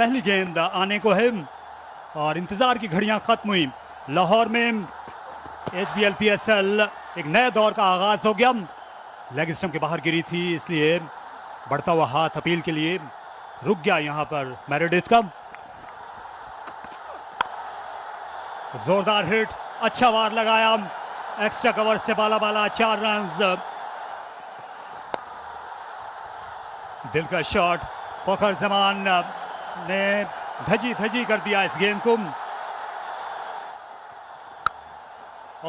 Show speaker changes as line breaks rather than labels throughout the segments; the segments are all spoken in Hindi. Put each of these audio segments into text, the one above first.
पहली गेंद आने को है और इंतजार की घड़ियां खत्म हुई। लाहौर में HBL PSL एक नए दौर का आगाज हो गया। लेग स्टंप के बाहर गिरी थी, इसलिए बढ़ता हुआ हाथ अपील के लिए रुक गया यहां पर मेरेडिथ का। जोरदार हिट, अच्छा वार लगाया, एक्स्ट्रा कवर से बाला बाला 4 रन्स। दिल का शॉट, फखर जमान ने धजी धजी कर दिया इस गेंद को।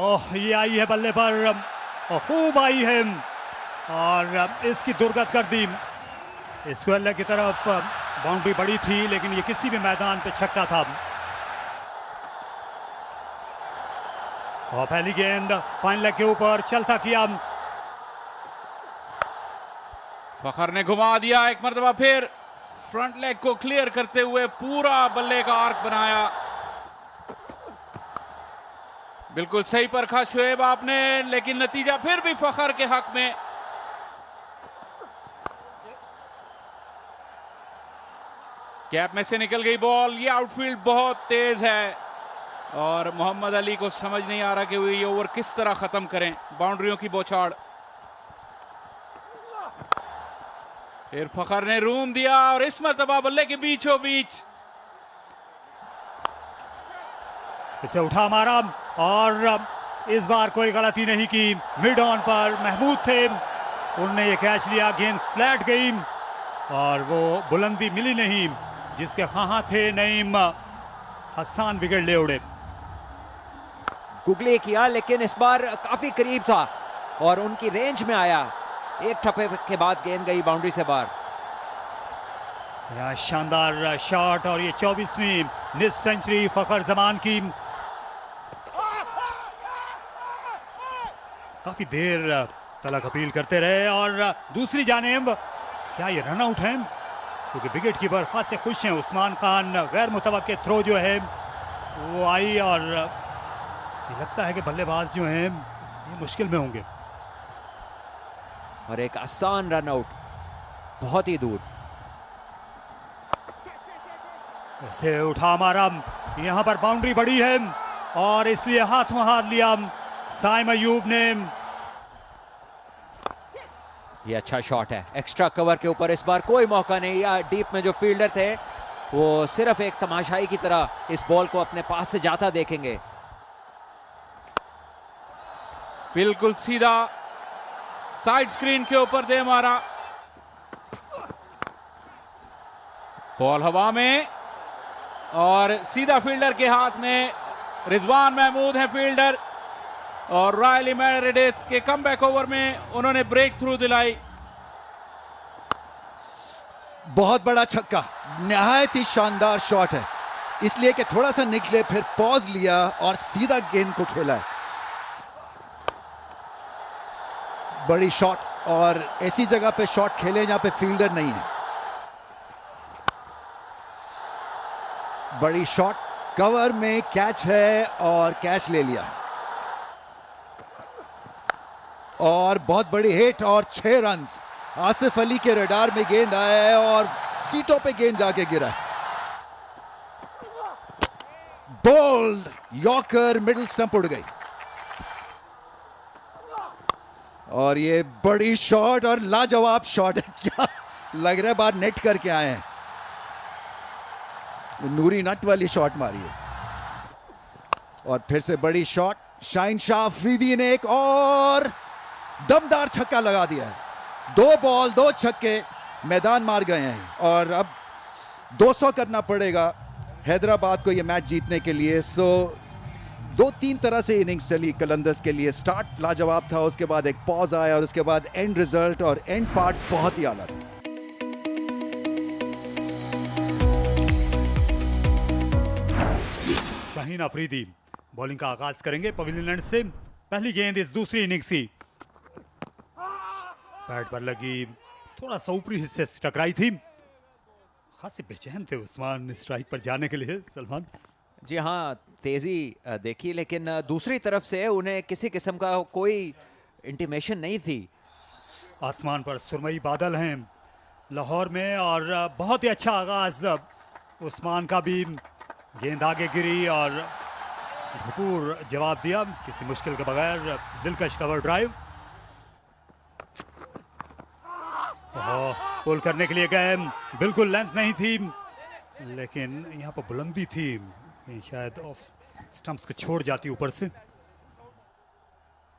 ओह, ये आई है बल्ले पर और खूब आई है और इसकी दुर्गत कर दी। स्क्वायर लेग की तरफ बाउंड्री बड़ी थी, लेकिन ये किसी भी मैदान पे छक्का था। और पहली गेंद फाइन लेग के ऊपर चलता किया।
फखर ने घुमा दिया एक मर्तबा, फिर फ्रंट लेग को क्लियर करते हुए पूरा बल्ले का आर्क बनाया। बिल्कुल सही परखा शुएब आपने, लेकिन नतीजा फिर भी फखर के हक में। कैप में से निकल गई बॉल। ये आउटफील्ड बहुत तेज है और मोहम्मद अली को समझ नहीं आ रहा कि वो ये ओवर किस तरह खत्म करें। बाउंड्रियों की बौछार। फिर फखर ने रूम दिया और इस मरतबा बल्ले के बीचों बीच
इसे उठा मारा और इस बार कोई गलती नहीं की। मिड ऑन पर महमूद थे, उनने ये कैच लिया। गेंद फ्लैट गई और वो बुलंदी मिली नहीं जिसके हाँ थे। नईम हसन विकेट ले उड़े।
गुगली किया, लेकिन इस बार काफी करीब था और उनकी रेंज में आया। एक ठप्पे के बाद गेंद गई बाउंड्री से बाहर।
यह शानदार शॉट और ये 24वीं निस्फ सेंचुरी फखर जमान की। काफी देर तलक अपील करते रहे और दूसरी जानिब क्या ये रन आउट है? क्योंकि विकेट कीपर खासे खुश हैं उस्मान खान। गैर मुतवक्के थ्रो जो है वो आई और ये लगता है कि बल्लेबाज जो हैं ये मुश्किल में होंगे।
और एक आसान रन आउट, बहुत ही दूर।
इसे उठा मारा, यहां पर बाउंड्री बड़ी है और इसलिए हाथों हाथ लिया साइम अयूब ने।
ये अच्छा शॉट है, एक्स्ट्रा कवर के ऊपर। इस बार कोई मौका नहीं। या डीप में जो फील्डर थे वो सिर्फ एक तमाशाई की तरह इस बॉल को अपने पास से जाता देखेंगे।
बिल्कुल सीधा साइड स्क्रीन के ऊपर दे मारा। बॉल हवा में और सीधा फील्डर के हाथ में। रिजवान महमूद है फील्डर और रायली मेरेडिथ के कमबैक ओवर में उन्होंने ब्रेक थ्रू दिलाई।
बहुत बड़ा छक्का, निहायत ही शानदार शॉट है, इसलिए कि थोड़ा सा निकले, फिर पॉज लिया और सीधा गेंद को खेला है। बड़ी शॉट और ऐसी जगह पे शॉट खेले जहां पे फील्डर नहीं है। बड़ी शॉट, कवर में कैच है और कैच ले लिया। और बहुत बड़ी हिट और 6 रन्स। आसिफ अली के रडार में गेंद आया है और सीटों पे गेंद जाके गिरा है। बोल्ड यॉर्कर, मिडिल स्टंप उड़ गई और ये बड़ी शॉट और लाजवाब शॉट है। क्या लग रहा है बाहर नेट करके आए हैं। नूरी नट वाली शॉट मारी है और फिर से बड़ी शॉट। शाहीन शाह अफरीदी ने एक और दमदार छक्का लगा दिया है। 2 बॉल 2 छक्के मैदान मार गए हैं और अब 200 करना पड़ेगा हैदराबाद को ये मैच जीतने के लिए। सो 2-3 तरह से इनिंग्स चली कलंदर्स के लिए। स्टार्ट लाजवाब था, उसके बाद एक पॉज आया और उसके बाद एंड रिजल्ट और एंड पार्ट बहुत ही आला था।
शाहीन अफरीदी बॉलिंग का आगाज करेंगे पवेलियन एंड से। पहली गेंद इस दूसरी इनिंग्स की बैट पर लगी, थोड़ा सा ऊपरी हिस्से से टकराई थी। खासे बेचैन थे उस्मान स्ट्राइक पर जाने के लिए। सलमान
जी हाँ, तेजी देखी, लेकिन दूसरी तरफ से उन्हें किसी किस्म का कोई इंटीमेशन नहीं थी।
आसमान पर सुरमई बादल हैं लाहौर में और बहुत ही अच्छा आगाज उस्मान का भी गेंद आगे गिरी और भरपूर जवाब दिया किसी मुश्किल के बगैर, दिलकश कवर ड्राइव। पुल करने के लिए गए, बिल्कुल लेंथ नहीं थी लेकिन यहाँ पर बुलंदी थी, शायद ऑफ स्टंप्स को छोड़ जाती ऊपर से।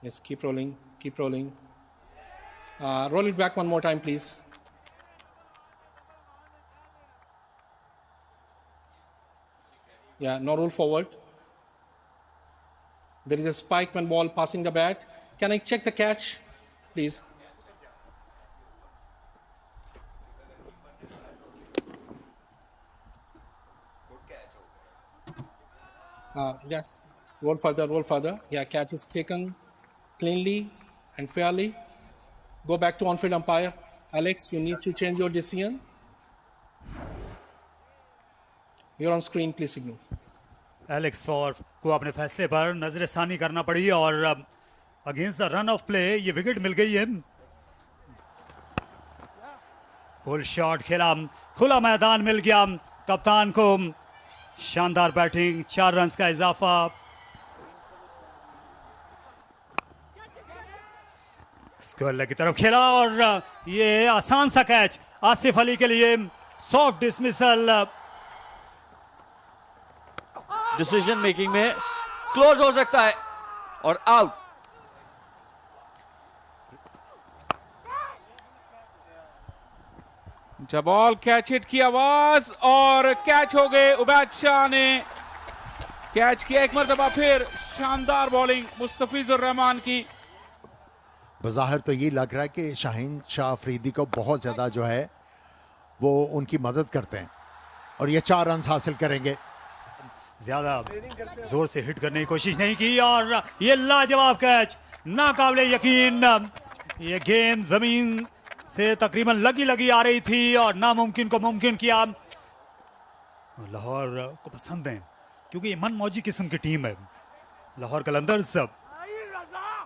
Yes, keep rolling, keep rolling. Roll it back one more time, please. Yeah, now roll forward. There is a spike when ball passing the bat. Can I check the catch, please? Yes, roll further, roll further. Yeah, catch is taken cleanly and fairly. Go back to on-field umpire. Alex, you need to change your decision. You're on screen, please signal.
Alex for को अपने फैसले पर नजरसानी करना पड़ी और against the run of play ये विकेट मिल गई है। फुल शॉट खेला, खुला मैदान मिल गया कप्तान को, शानदार बैटिंग, 4 रन का इजाफा। स्क्वायर की तरफ खेला और ये आसान सा कैच आसिफ अली के लिए, सॉफ्ट डिसमिसल।
डिसीजन मेकिंग में क्लोज हो सकता है और आउट।
जब बॉल कैच हिट की आवाज और कैच हो गए। उबैद शाह ने कैच किया एक मरतबा फिर, शानदार बॉलिंग मुस्तफिजुर रहमान की।
बज़ाहिर तो ये लग रहा है कि शाहीन शाह अफरीदी को बहुत ज़्यादा जो है वो उनकी मदद करते हैं और ये 4 रन हासिल करेंगे।
ज्यादा जोर से हिट करने की कोशिश नहीं की और ये लाजवाब कैच, नाकाबिले यकीन। ये गेंद जमीन से तकरीबन लगी आ रही थी और नामुमकिन को मुमकिन किया। लाहौर को पसंद है क्योंकि ये मनमौजी किस्म की टीम है लाहौर कलंदर्स।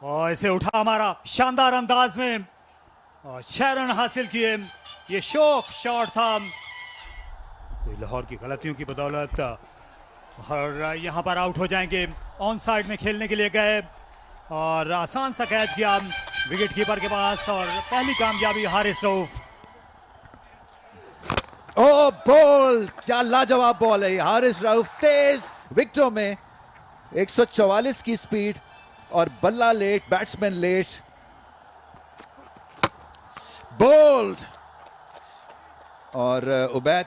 और इसे उठा हमारा शानदार अंदाज में और 6 रन हासिल किए। ये शौक शॉट था, लाहौर की गलतियों की बदौलत और यहाँ पर आउट हो जाएंगे। ऑन साइड में खेलने के लिए गए और आसान सा कैच किया विकेट कीपर के पास और पहली कामयाबी हारिस रऊफ।
ओ बॉल, क्या लाजवाब बॉल है। हारिस रऊफ तेज विकेटों में 144 की स्पीड और बल्ला लेट, बैट्समैन लेट। बोल्ड और उबैद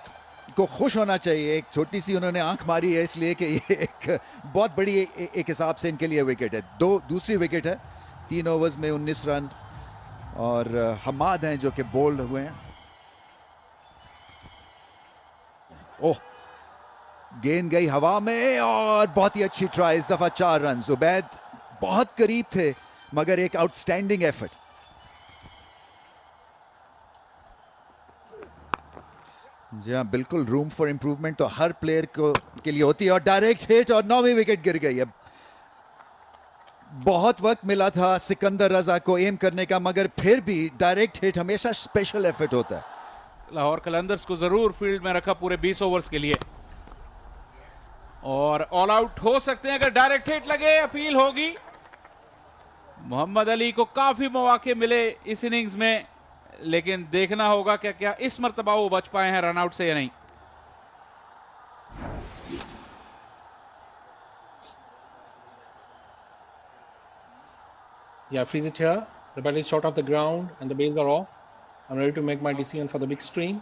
को खुश होना चाहिए। एक छोटी सी उन्होंने आंख मारी है इसलिए कि ये एक बहुत बड़ी एक हिसाब से इनके लिए विकेट है। दूसरी विकेट है 3 ओवर्स में 19 रन और हमाद हैं जो कि बोल्ड हुए हैं। ओह, गेंद गई हवा में और बहुत ही अच्छी ट्राई, इस दफा 4 रन। उबैद बहुत करीब थे मगर एक आउटस्टैंडिंग एफर्ट। जी हाँ, बिल्कुल रूम फॉर इंप्रूवमेंट तो हर प्लेयर को के लिए होती है। और डायरेक्ट हिट और 9वीं विकेट गिर गई। अब बहुत वक्त मिला था सिकंदर रजा को एम करने का मगर फिर भी डायरेक्ट हिट हमेशा स्पेशल एफर्ट होता है।
लाहौर कलंदर्स को जरूर फील्ड में रखा पूरे 20 ओवर्स के लिए और ऑल आउट हो सकते हैं अगर डायरेक्ट हिट लगे। अपील होगी। मोहम्मद अली को काफी मौके मिले इस इनिंग्स में लेकिन देखना होगा क्या क्या इस मर्तबा वो बच पाए हैं रनआउट से या नहीं।
Yeah, freeze it here. The ball is short off the ground and the bails are off. I'm ready to make my decision for the big screen.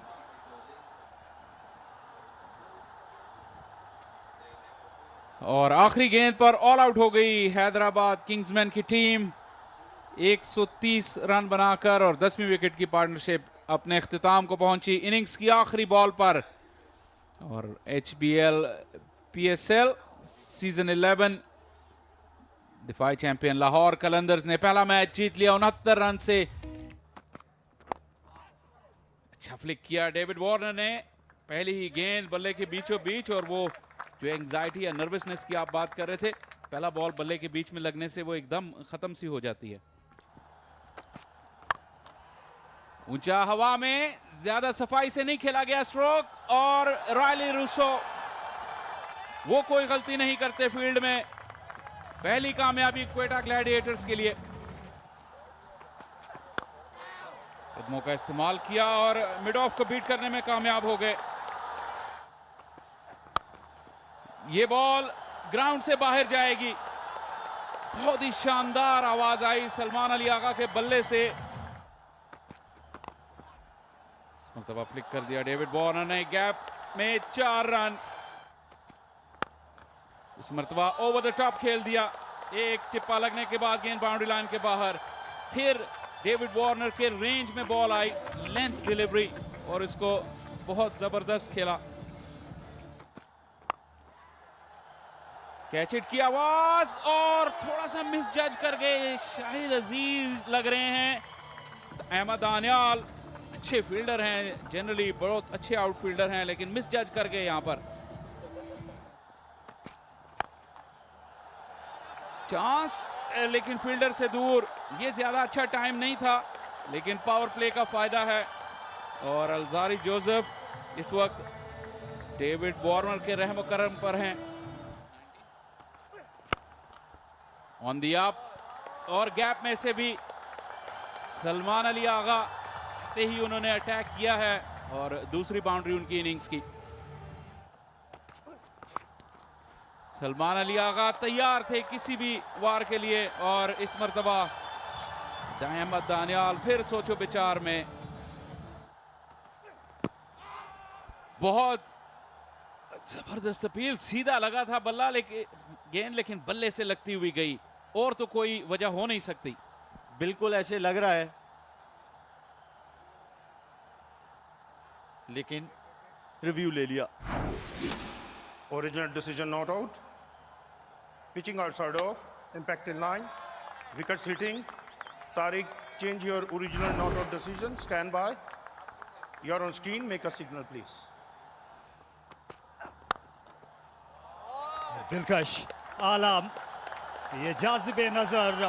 और आखिरी गेंद पर ऑल आउट हो गई हैदराबाद किंग्समैन की टीम 130 रन बनाकर और 10वीं विकेट की पार्टनरशिप अपने इख्तिताम को पहुंची इनिंग्स की आखिरी बॉल पर। और HBL PSL सीजन 11 दिफाई चैंपियन लाहौर कलंदर्स ने पहला मैच जीत लिया 69 रन से। अच्छा फ्लिक किया डेविड वार्नर ने, पहली ही गेंद बल्ले के बीचों बीच और वो जो एंजाइटी या नर्वसनेस की आप बात कर रहे थे, पहला बॉल बल्ले के बीच में लगने से वो एकदम खत्म सी हो जाती है। ऊंचा हवा में ज्यादा सफाई से नहीं खेला गया स्ट्रोक और रायली रूसो वो कोई गलती नहीं करते फील्ड में। पहली कामयाबी क्वेटा ग्लैडिएटर्स के लिए। कदमों का इस्तेमाल किया और मिड ऑफ को बीट करने में कामयाब हो गए। ये बॉल ग्राउंड से बाहर जाएगी। बहुत ही शानदार आवाज आई सलमान अली आगा के बल्ले से। इस मरतबा फ्लिक कर दिया डेविड वार्नर ने, गैप में 4 रन। इस मरतबा ओवर द टॉप खेल दिया। एक टिप्पा लगने के बाद गेंद बाउंड्री लाइन के बाहर। फिर डेविड वार्नर के रेंज में बॉल आई, लेंथ डिलीवरी, और इसको बहुत जबरदस्त खेला। कैच इट की आवाज और थोड़ा सा मिस जज कर गए शाहिद अजीज लग रहे हैं। अहमद दानियाल अच्छे फील्डर हैं, जनरली बहुत अच्छे आउटफील्डर हैं, लेकिन मिस जज कर गए यहां पर। चांस लेकिन फील्डर से दूर। ये ज्यादा अच्छा टाइम नहीं था, लेकिन पावर प्ले का फायदा है। और अलजारी जोसेफ इस वक्त डेविड वार्नर के रहम करम पर हैं। ऑन दी अप और गैप में से भी सलमान अली आगा आते ही उन्होंने अटैक किया है और दूसरी बाउंड्री उनकी इनिंग्स की। सलमान अली आगा तैयार थे किसी भी वार के लिए, और इस मर्तबा अहमद दानियाल फिर सोचो विचार में। बहुत जबरदस्त अपील, सीधा लगा था बल्ला लेकिन बल्ले से लगती हुई गई, और तो कोई वजह हो नहीं सकती।
बिल्कुल ऐसे लग रहा है, लेकिन रिव्यू ले लिया।
Original decision not out. Pitching outside off. Impact in line. Wickets hitting. Tariq, change your original not out decision. Stand by. You're on screen. Make a signal, please.
दिलकश आलम, ये जाज़िबे नजर,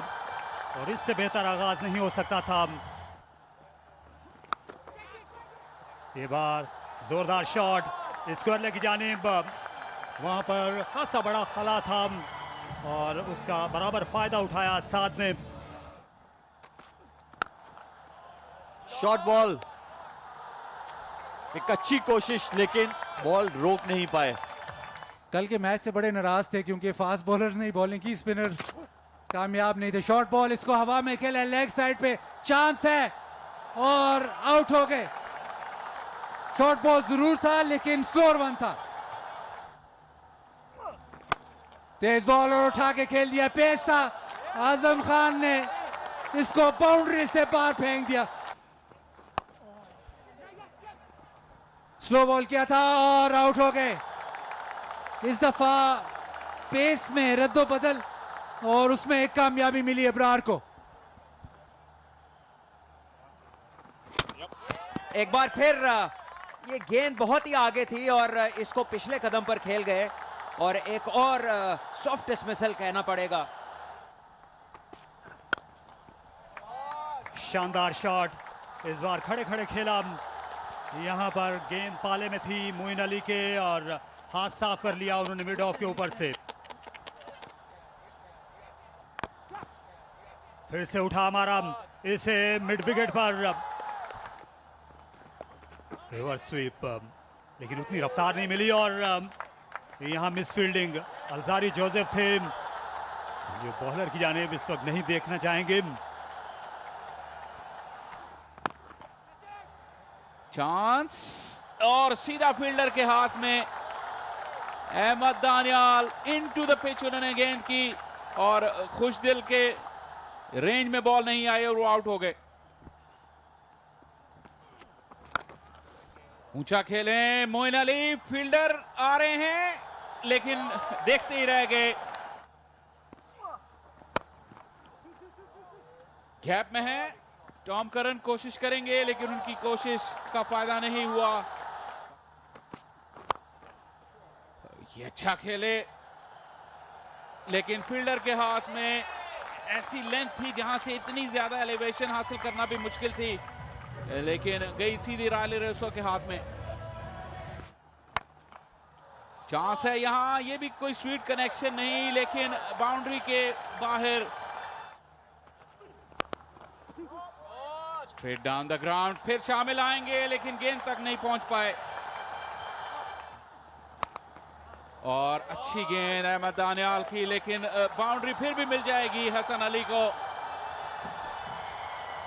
और इससे बेहतर आगाज नहीं हो सकता था। ये बार जोरदार शॉट स्क्वायर लेग की जानिब, वहां पर खासा बड़ा खला था और उसका बराबर फायदा उठाया साथ में।
शॉर्ट बॉल, एक अच्छी कोशिश, लेकिन बॉल रोक नहीं पाए।
कल के मैच से बड़े नाराज थे क्योंकि फास्ट बॉलर्स ने बॉलिंग की, स्पिनर कामयाब नहीं थे। शॉर्ट बॉल, इसको हवा में खेला, लेग साइड पे चांस है और आउट हो गए। शॉर्ट बॉल जरूर था लेकिन स्लोअर वन था। तेज बॉलर उठा के खेल दिया, पेस था, आजम खान ने इसको बाउंड्री से बाहर फेंक दिया। स्लो बॉल किया था और आउट हो गए। इस दफा पेस में रद्दो बदल और उसमें एक कामयाबी मिली अबरार को।
एक बार फिर ये गेंद बहुत ही आगे थी और इसको पिछले कदम पर खेल गए, और एक और सॉफ्ट डिसमिसल कहना पड़ेगा।
शानदार शॉट, इस बार खड़े खड़े खेला। यहां पर गेंद पाले में थी मोइन अली के और हाथ साफ कर लिया उन्होंने मिड ऑफ के ऊपर से। फिर से उठा हमारा इसे मिड विकेट पर, रिवर्स स्वीप, लेकिन उतनी रफ्तार नहीं मिली और यहां मिस फील्डिंग। अलजारी जोसेफ थे जो बॉलर की जानिब इस वक्त नहीं देखना चाहेंगे।
चांस और सीधा फील्डर के हाथ में। Ahmed Daniyal into the pitch उन्होंने गेंद की और खुशदिल के रेंज में बॉल नहीं आई और वो आउट हो गए। ऊंचा खेले मोइन अली, फील्डर आ रहे हैं लेकिन देखते ही रह गए। गैप में है, टॉम करन कोशिश करेंगे लेकिन उनकी कोशिश का फायदा नहीं हुआ। ये अच्छा खेले लेकिन फील्डर के हाथ में ऐसी लेंथ थी जहां से इतनी ज्यादा एलिवेशन हासिल करना भी मुश्किल थी। लेकिन गई सीधी रायली रेसो के हाथ में। चांस है यहां, ये भी कोई स्वीट कनेक्शन नहीं, लेकिन बाउंड्री के बाहर। स्ट्रेट डाउन द ग्राउंड, फिर शामिल आएंगे लेकिन गेंद तक नहीं पहुंच पाए। और अच्छी गेंद अहमद दानियाल की, लेकिन बाउंड्री फिर भी मिल जाएगी हसन अली को।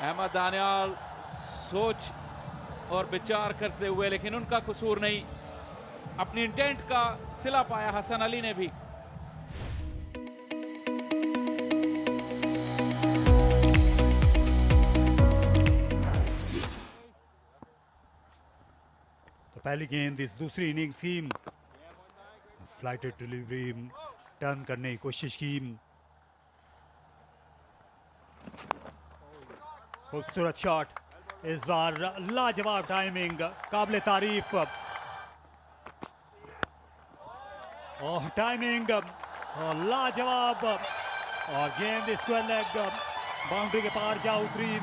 अहमद दानियाल सोच और विचार करते हुए, लेकिन उनका कसूर नहीं, अपनी इंटेंट का सिला पाया हसन अली ने भी।
तो पहली गेंद इस दूसरी इनिंग्स की, फ्लाइटेड डिलीवरी टर्न करने की कोशिश की। खूबसूरत शॉट, इस बार लाजवाब टाइमिंग, काबिले तारीफ। और टाइमिंग और लाजवाब, और गेंद स्क्वायर लेग बाउंड्री के पार जा उतरी।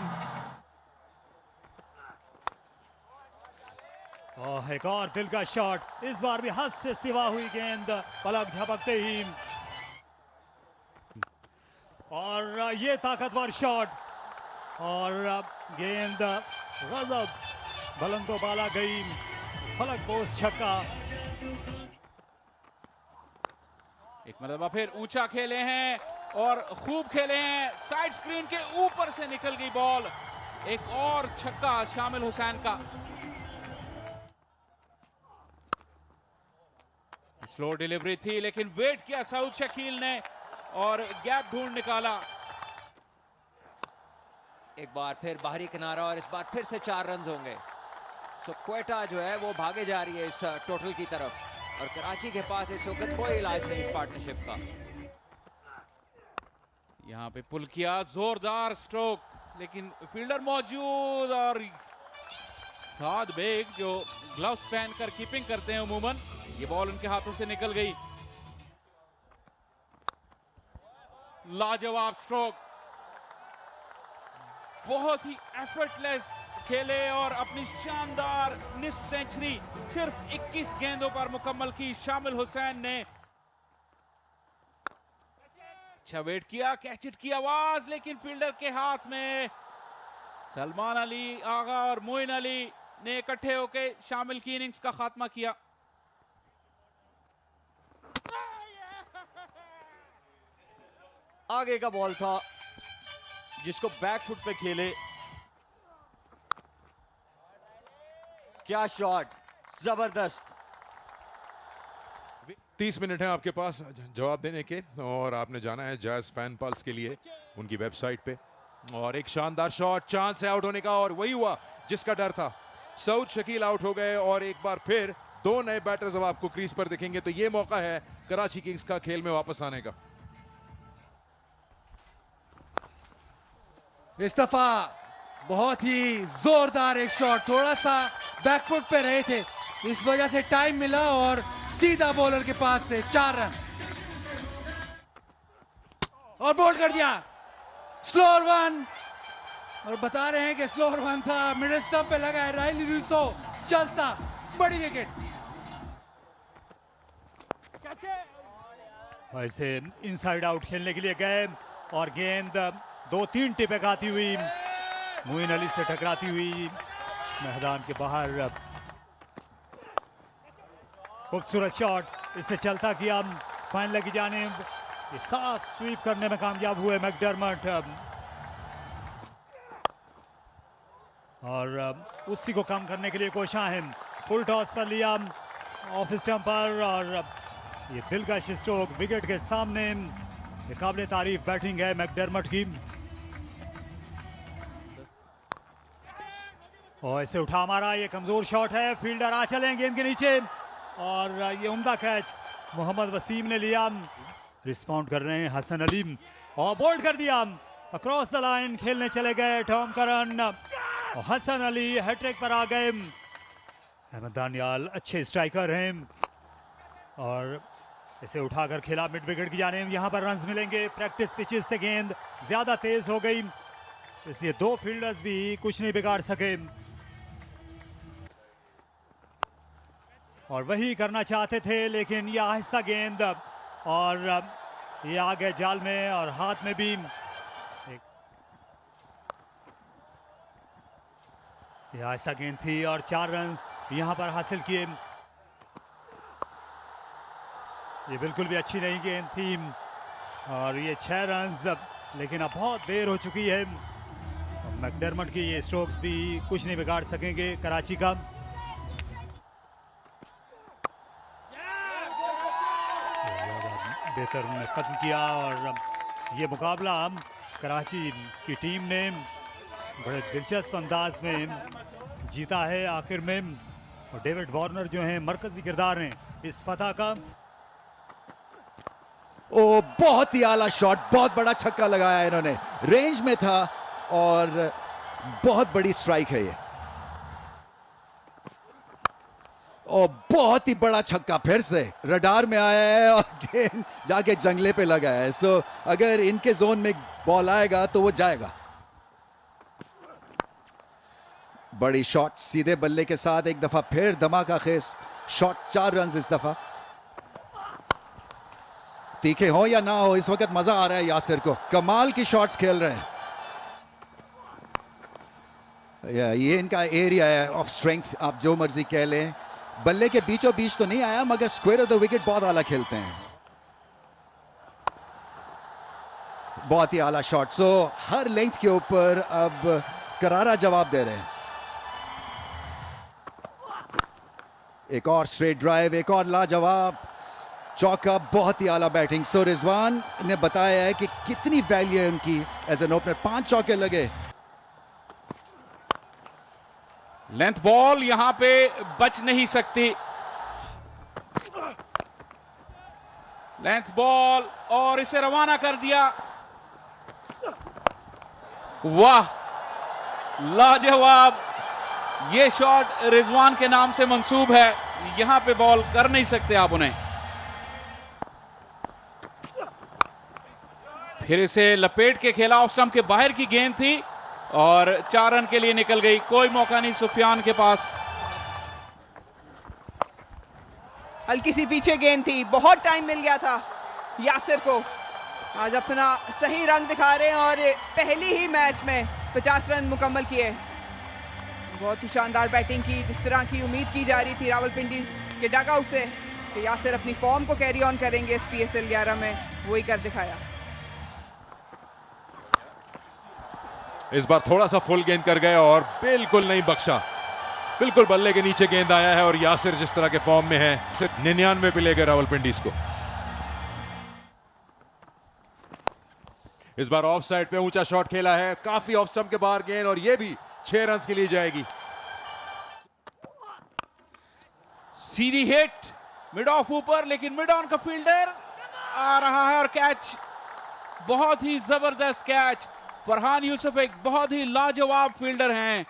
और एक और दिल का शॉट, इस बार भी हद से सिवा हुई गेंद, पलक झपकते ही। और ये ताकतवर शॉट, और गेंद गजब बुलंदो बाला गई, फलक बोस छक्का।
एक मरतबा फिर ऊंचा खेले हैं और खूब खेले हैं, साइड स्क्रीन के ऊपर से निकल गई बॉल। एक और छक्का शामिल हुसैन का। स्लो डिलीवरी थी, लेकिन वेट किया सऊद शकील ने और गैप ढूंढ निकाला।
एक बार फिर बाहरी किनारा, और इस बार फिर से 4 रन होंगे। सो क्वेटा जो है वो भागे जा रही है इस टोटल की तरफ, और कराची के पास इस वक्त कोई इलाज नहीं इस पार्टनरशिप का।
यहां पे पुल किया, जोरदार स्ट्रोक, लेकिन फील्डर मौजूद, और साद बेग जो ग्लव्स पहनकर कीपिंग करते हैं उमूमन, ये बॉल उनके हाथों से निकल गई। लाजवाब स्ट्रोक, बहुत ही एफर्टलेस खेले और अपनी शानदार निस सेंचुरी सिर्फ 21 गेंदों पर मुकम्मल की शामिल हुसैन ने। अच्छा वेट किया, कैच इट की आवाज, लेकिन फील्डर के हाथ में। सलमान अली आगा और मोइन अली ने इकट्ठे होकर शामिल की इनिंग्स का खात्मा किया।
आगे का बॉल था जिसको बैक फुट पे खेले। क्या शॉट, जबरदस्त।
30 मिनट हैं आपके पास जवाब देने के, और आपने जाना है जैज फैन पल्स के लिए उनकी वेबसाइट पे। और एक शानदार शॉट, चांस है आउट होने का, और वही हुआ जिसका डर था। सऊद शकील आउट हो गए, और एक बार फिर 2 नए बैटर्स अब आपको क्रीज पर दिखेंगे। तो ये मौका है कराची किंग्स का खेल में वापस आने का।
इस दफा बहुत ही जोरदार एक शॉट, थोड़ा सा बैकफुट पे रहे थे, इस वजह से टाइम मिला और सीधा बॉलर के पास से 4 रन, और बोल्ड कर दिया। स्लोअर वन, और बता रहे हैं कि स्लोअर वन था, मिडिल स्टंप पे लगा है रायली रेसो, चलता, बड़ी विकेट।
ऐसे इनसाइड आउट खेलने के लिए गए, और गेंद 2-3 टिपे खाती हुई मोइन अली से टकराती हुई मैदान के बाहर। खूबसूरत शॉट, इससे चलता किया फाइनल की जानिब। ये साफ स्वीप करने में कामयाब हुए मैकडरमट, और उसी को कम करने के लिए कोशाहिन फुल टॉस पर लिया ऑफ स्टंप पर, और ये दिलकश स्ट्रोक विकेट के सामने। ये काबिले तारीफ बैटिंग है मैकडरमट की। और इसे उठा मारा, ये कमजोर शॉट है, फील्डर आ चले गेंद के नीचे, और ये उम्दा कैच मोहम्मद वसीम ने लिया। रिस्पॉन्ड कर रहे हैं हसन अली, और बोल्ड कर दिया अक्रॉस द लाइन। खेलने चले गए टॉम करन, और हसन अली हैट्रिक पर आ गए। अहमद दानियाल अच्छे स्ट्राइकर हैं, और इसे उठाकर खेला मिड विकेट की जानिब। यहाँ पर रन्स मिलेंगे, प्रैक्टिस पिचेस से गेंद ज्यादा तेज हो गई, इसलिए 2 फील्डर्स भी कुछ नहीं बिगाड़ सके। और वही करना चाहते थे, लेकिन ये आहिस्ता गेंद और ये आ गए जाल में और हाथ में भी। ये आहिस्ता गेंद थी और 4 रन यहां पर हासिल किए। ये बिल्कुल भी अच्छी नहीं गेंद थी और ये 6 रन, लेकिन अब बहुत देर हो चुकी है। मैकडरमट की ये स्ट्रोक्स भी कुछ नहीं बिगाड़ सकेंगे कराची का। बेहतर उन्होंने खत्म किया और ये मुकाबला कराची की टीम ने बड़े दिलचस्प अंदाज में जीता है आखिर में। और डेविड वार्नर जो हैं मरकजी किरदार हैं इस फतह का।
ओ बहुत ही आला शॉट, बहुत बड़ा छक्का लगाया इन्होंने, रेंज में था और बहुत बड़ी स्ट्राइक है ये। और बहुत ही बड़ा छक्का फिर से रडार में आया है और गेंद जाके जंगले पे लगा है। सो अगर इनके जोन में बॉल आएगा तो वो जाएगा। बड़ी शॉट सीधे बल्ले के साथ एक दफा फिर धमाका खेज शॉट, 4 रन इस दफा। तीखे हो या ना हो, इस वक्त मजा आ रहा है यासिर को, कमाल की शॉट्स खेल रहे हैं। ये इनका एरिया है ऑफ स्ट्रेंथ, आप जो मर्जी कह लें। बल्ले के बीचों बीच तो नहीं आया, मगर स्क्वायर ऑफ द विकेट बहुत आला खेलते हैं, बहुत ही आला शॉट। सो हर लेंथ के ऊपर अब करारा जवाब दे रहे हैं। एक और स्ट्रेट ड्राइव, एक और लाजवाब चौका, बहुत ही आला बैटिंग। सो रिजवान ने बताया है कि कितनी वैल्यू है उनकी एज एन ओपनर। 5 चौके लगे।
लेंथ बॉल यहां पे बच नहीं सकती। लेंथ बॉल और इसे रवाना कर दिया। वाह, लाजवाब। ये शॉट रिजवान के नाम से मंसूब है। यहां पे बॉल कर नहीं सकते आप उन्हें। फिर इसे लपेट के खेला, ऑफ स्टंप के बाहर की गेंद थी और 4 रन के लिए निकल गई। कोई मौका नहीं सुफियान के पास।
हल्की सी पीछे गेंद थी, बहुत टाइम मिल गया था यासिर को। आज अपना सही रंग दिखा रहे हैं और पहली ही मैच में 50 रन मुकम्मल किए। बहुत ही शानदार बैटिंग की, जिस तरह की उम्मीद की जा रही थी रावलपिंडी के डगआउट से कि यासिर अपनी फॉर्म को कैरी ऑन करेंगे इस PSL 11 में, वही कर दिखाया।
इस बार थोड़ा सा फुल गेंद कर गए और बिल्कुल नहीं बख्शा। बिल्कुल बल्ले के नीचे गेंद आया है और यासिर जिस तरह के फॉर्म में है, सिर्फ 99 पे ले गए रावलपिंडीज को। इस बार ऑफ साइड पे ऊंचा शॉट खेला है, काफी ऑफ स्टंप के बाहर गेंद और ये भी 6 रन के लिए जाएगी।
सीधी हिट मिड ऑफ ऊपर, लेकिन मिड ऑन का फील्डर आ रहा है और कैच, बहुत ही जबरदस्त कैच। फरहान यूसुफ एक बहुत ही लाजवाब फील्डर हैं।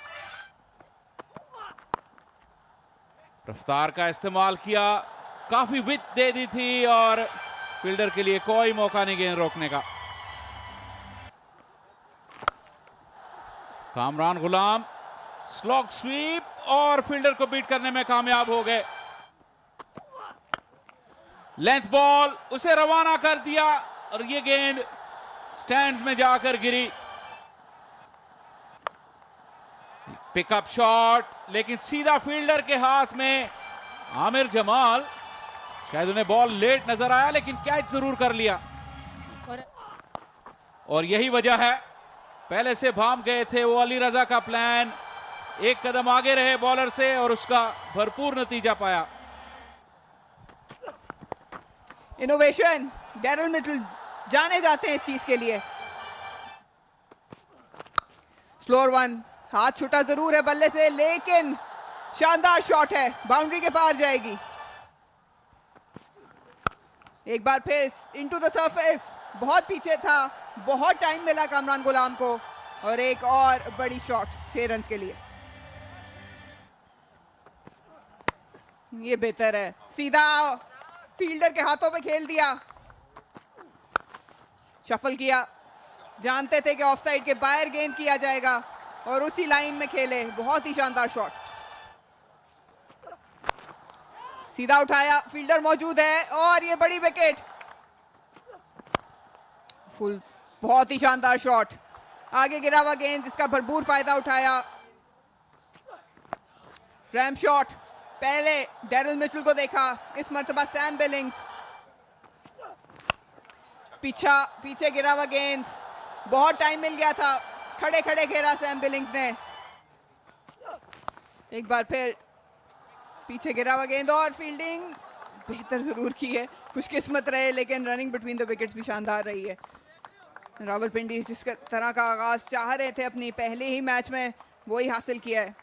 रफ्तार का इस्तेमाल किया, काफी विड्थ दे दी थी और फील्डर के लिए कोई मौका नहीं गेंद रोकने का। कामरान गुलाम स्लॉग स्वीप और फील्डर को बीट करने में कामयाब हो गए। लेंथ बॉल, उसे रवाना कर दिया और ये गेंद स्टैंड्स में जाकर गिरी। पिकअप शॉट, लेकिन सीधा फील्डर के हाथ में। आमिर जमाल, शायद उन्हें बॉल लेट नजर आया लेकिन कैच जरूर कर लिया। और यही वजह है, पहले से भाम गए थे वो अली रजा का प्लान। एक कदम आगे रहे बॉलर से और उसका भरपूर नतीजा पाया।
इनोवेशन, डैरल मिटल जाने जाते हैं इस चीज के लिए। स्लोअर वन, हाथ छूटा जरूर है बल्ले से, लेकिन शानदार शॉट है, बाउंड्री के पार जाएगी। एक बार फिर इनटू द सरफेस, बहुत पीछे था, बहुत टाइम मिला कामरान गुलाम को और एक और बड़ी शॉट 6 रन के लिए। ये बेहतर है, सीधा फील्डर के हाथों पे खेल दिया। शफल किया, जानते थे कि ऑफसाइड के बाहर गेंद किया जाएगा और उसी लाइन में खेले। बहुत ही शानदार शॉट। सीधा उठाया, फील्डर मौजूद है और ये बड़ी विकेट। फुल, बहुत ही शानदार शॉट, आगे गिरा हुआ गेंद जिसका भरपूर फायदा उठाया। रैम शॉट, पहले डैरिल मिचेल को देखा, इस मर्तबा सैम बिलिंग्स। पीछे गिरा हुआ गेंद, बहुत टाइम मिल गया था, खड़े खड़े घेरा सैम बिलिंग्स ने। एक बार फिर पीछे गिरा हुआ गेंद और फील्डिंग बेहतर जरूर की है, खुशकिस्मत रहे, लेकिन रनिंग बिटवीन द विकेट्स भी शानदार रही है। रावलपिंडी जिस तरह का आगाज चाह रहे थे अपनी पहले ही मैच में, वही हासिल किया है।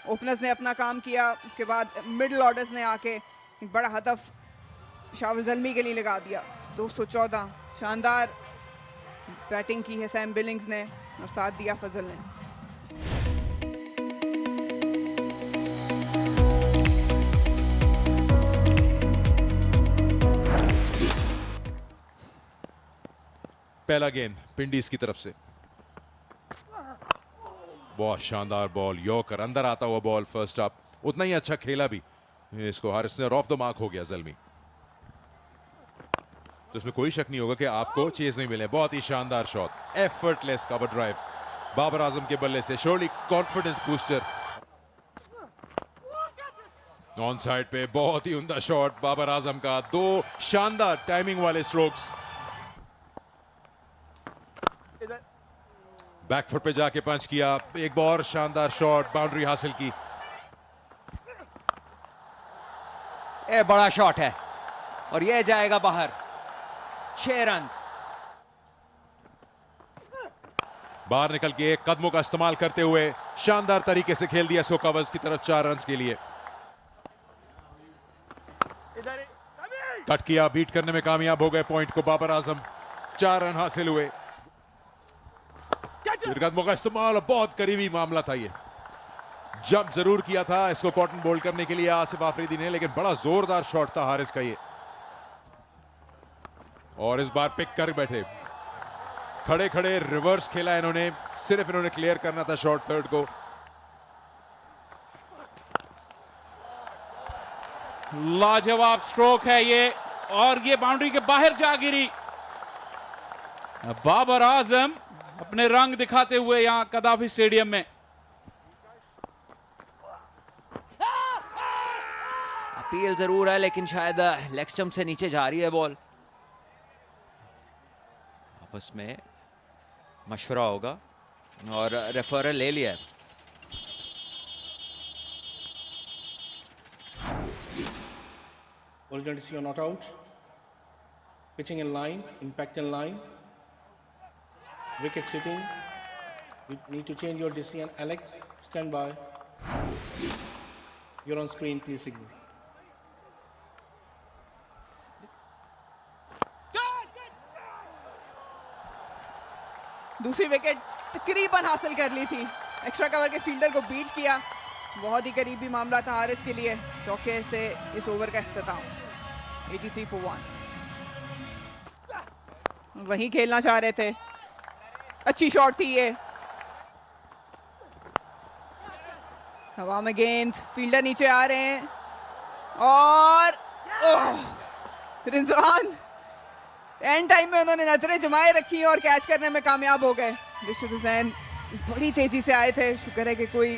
ओपनर्स ने अपना काम किया, उसके बाद मिडिल ऑर्डर्स ने आके एक बड़ा हदफ पेशावर ज़ल्मी के लिए लगा दिया। 214 शानदार बैटिंग की है सैम बिलिंग्स ने और साथ दिया फजल ने।
पहला गेंद पिंडीज की तरफ से, बहुत शानदार बॉल, यॉर्कर, अंदर आता हुआ बॉल, फर्स्ट अप उतना ही अच्छा खेला भी, इसको हारिस ने ऑफ द मार्क हो गया ज़ल्मी। तो इसमें कोई शक नहीं होगा कि आपको चेज नहीं मिले। बहुत ही शानदार shot, effortless cover drive Babar Azam के बल्ले से, surely confidence booster. On side पे बहुत ही उम्दा शॉट बाबर आजम का, 2 शानदार टाइमिंग वाले स्ट्रोक्स। बैकफुट पे जाके पंच किया, एक और शानदार शॉट, बाउंड्री हासिल की।
ये बड़ा शॉट है और ये जाएगा बाहर, 6 रन।
बाहर निकल के कदमों का इस्तेमाल करते हुए शानदार तरीके से खेल दिया इसको कवर्स की तरफ 4 रन के लिए। कट किया, बीट करने में कामयाब हो गए पॉइंट को बाबर आजम, 4 रन हासिल हुए। कदमों का इस्तेमाल, बहुत करीबी मामला था ये, जंप जरूर किया था इसको कॉटन बोल्ड करने के लिए आसिफ आफरीदी ने, लेकिन बड़ा जोरदार शॉट था हारिस का ये। और इस बार पिक कर बैठे, खड़े खड़े रिवर्स खेला इन्होंने, सिर्फ इन्होंने क्लियर करना था शॉर्ट थर्ड को।
लाजवाब स्ट्रोक है ये और ये बाउंड्री के बाहर जा गिरी। बाबर आजम अपने रंग दिखाते हुए यहां कदाफी स्टेडियम में।
अपील जरूर है लेकिन शायद लेग स्टंप से नीचे जा रही है बॉल। आपस में मशवरा होगा और रेफरल ले लिया है।
Original decision not out. Pitching in line, impact in line. Wicket sitting. You need to change your decision. Alex, stand by. You're on screen, please signal.
दूसरी विकेट तकरीबन हासिल कर ली थी, एक्स्ट्रा कवर के फील्डर को बीट किया, बहुत ही करीबी मामला था हारिस के लिए। चौके से इस ओवर का इख्तिताम, 83 for 1। वहीं खेलना चाह रहे थे, अच्छी शॉट थी ये, हवा में गेंद, फील्डर नीचे आ रहे हैं और रिजवान एंड टाइम में उन्होंने नजरें जमाए रखी और कैच करने में कामयाब हो गए। रिशद हुसैन बड़ी तेजी से आए थे, शुक्र है कि कोई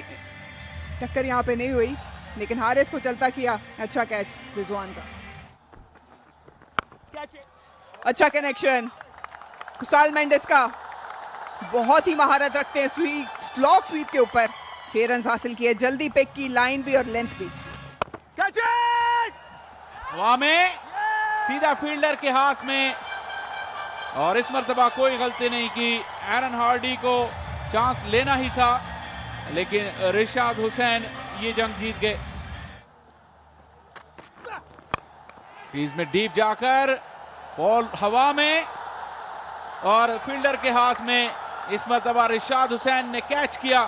टक्कर यहाँ पे नहीं हुई, लेकिन हारिस को चलता किया। अच्छा कैच रिजवान का, अच्छा कनेक्शन खुशाल मेंडिस का, बहुत ही महारत रखते हैं स्लॉग स्वीप के ऊपर। 6 रन हासिल किए, जल्दी पिक की, लाइन भी और लेंथ भी।
हवा में सीधा फील्डर के हाथ में और इस मर्तबा कोई गलती नहीं की। एरन हार्डी को चांस लेना ही था लेकिन रिशाद हुसैन ये जंग जीत गए। क्रीज में डीप जाकर बॉल हवा में और फील्डर के हाथ में, इस मर्तबा रिशाद हुसैन ने कैच किया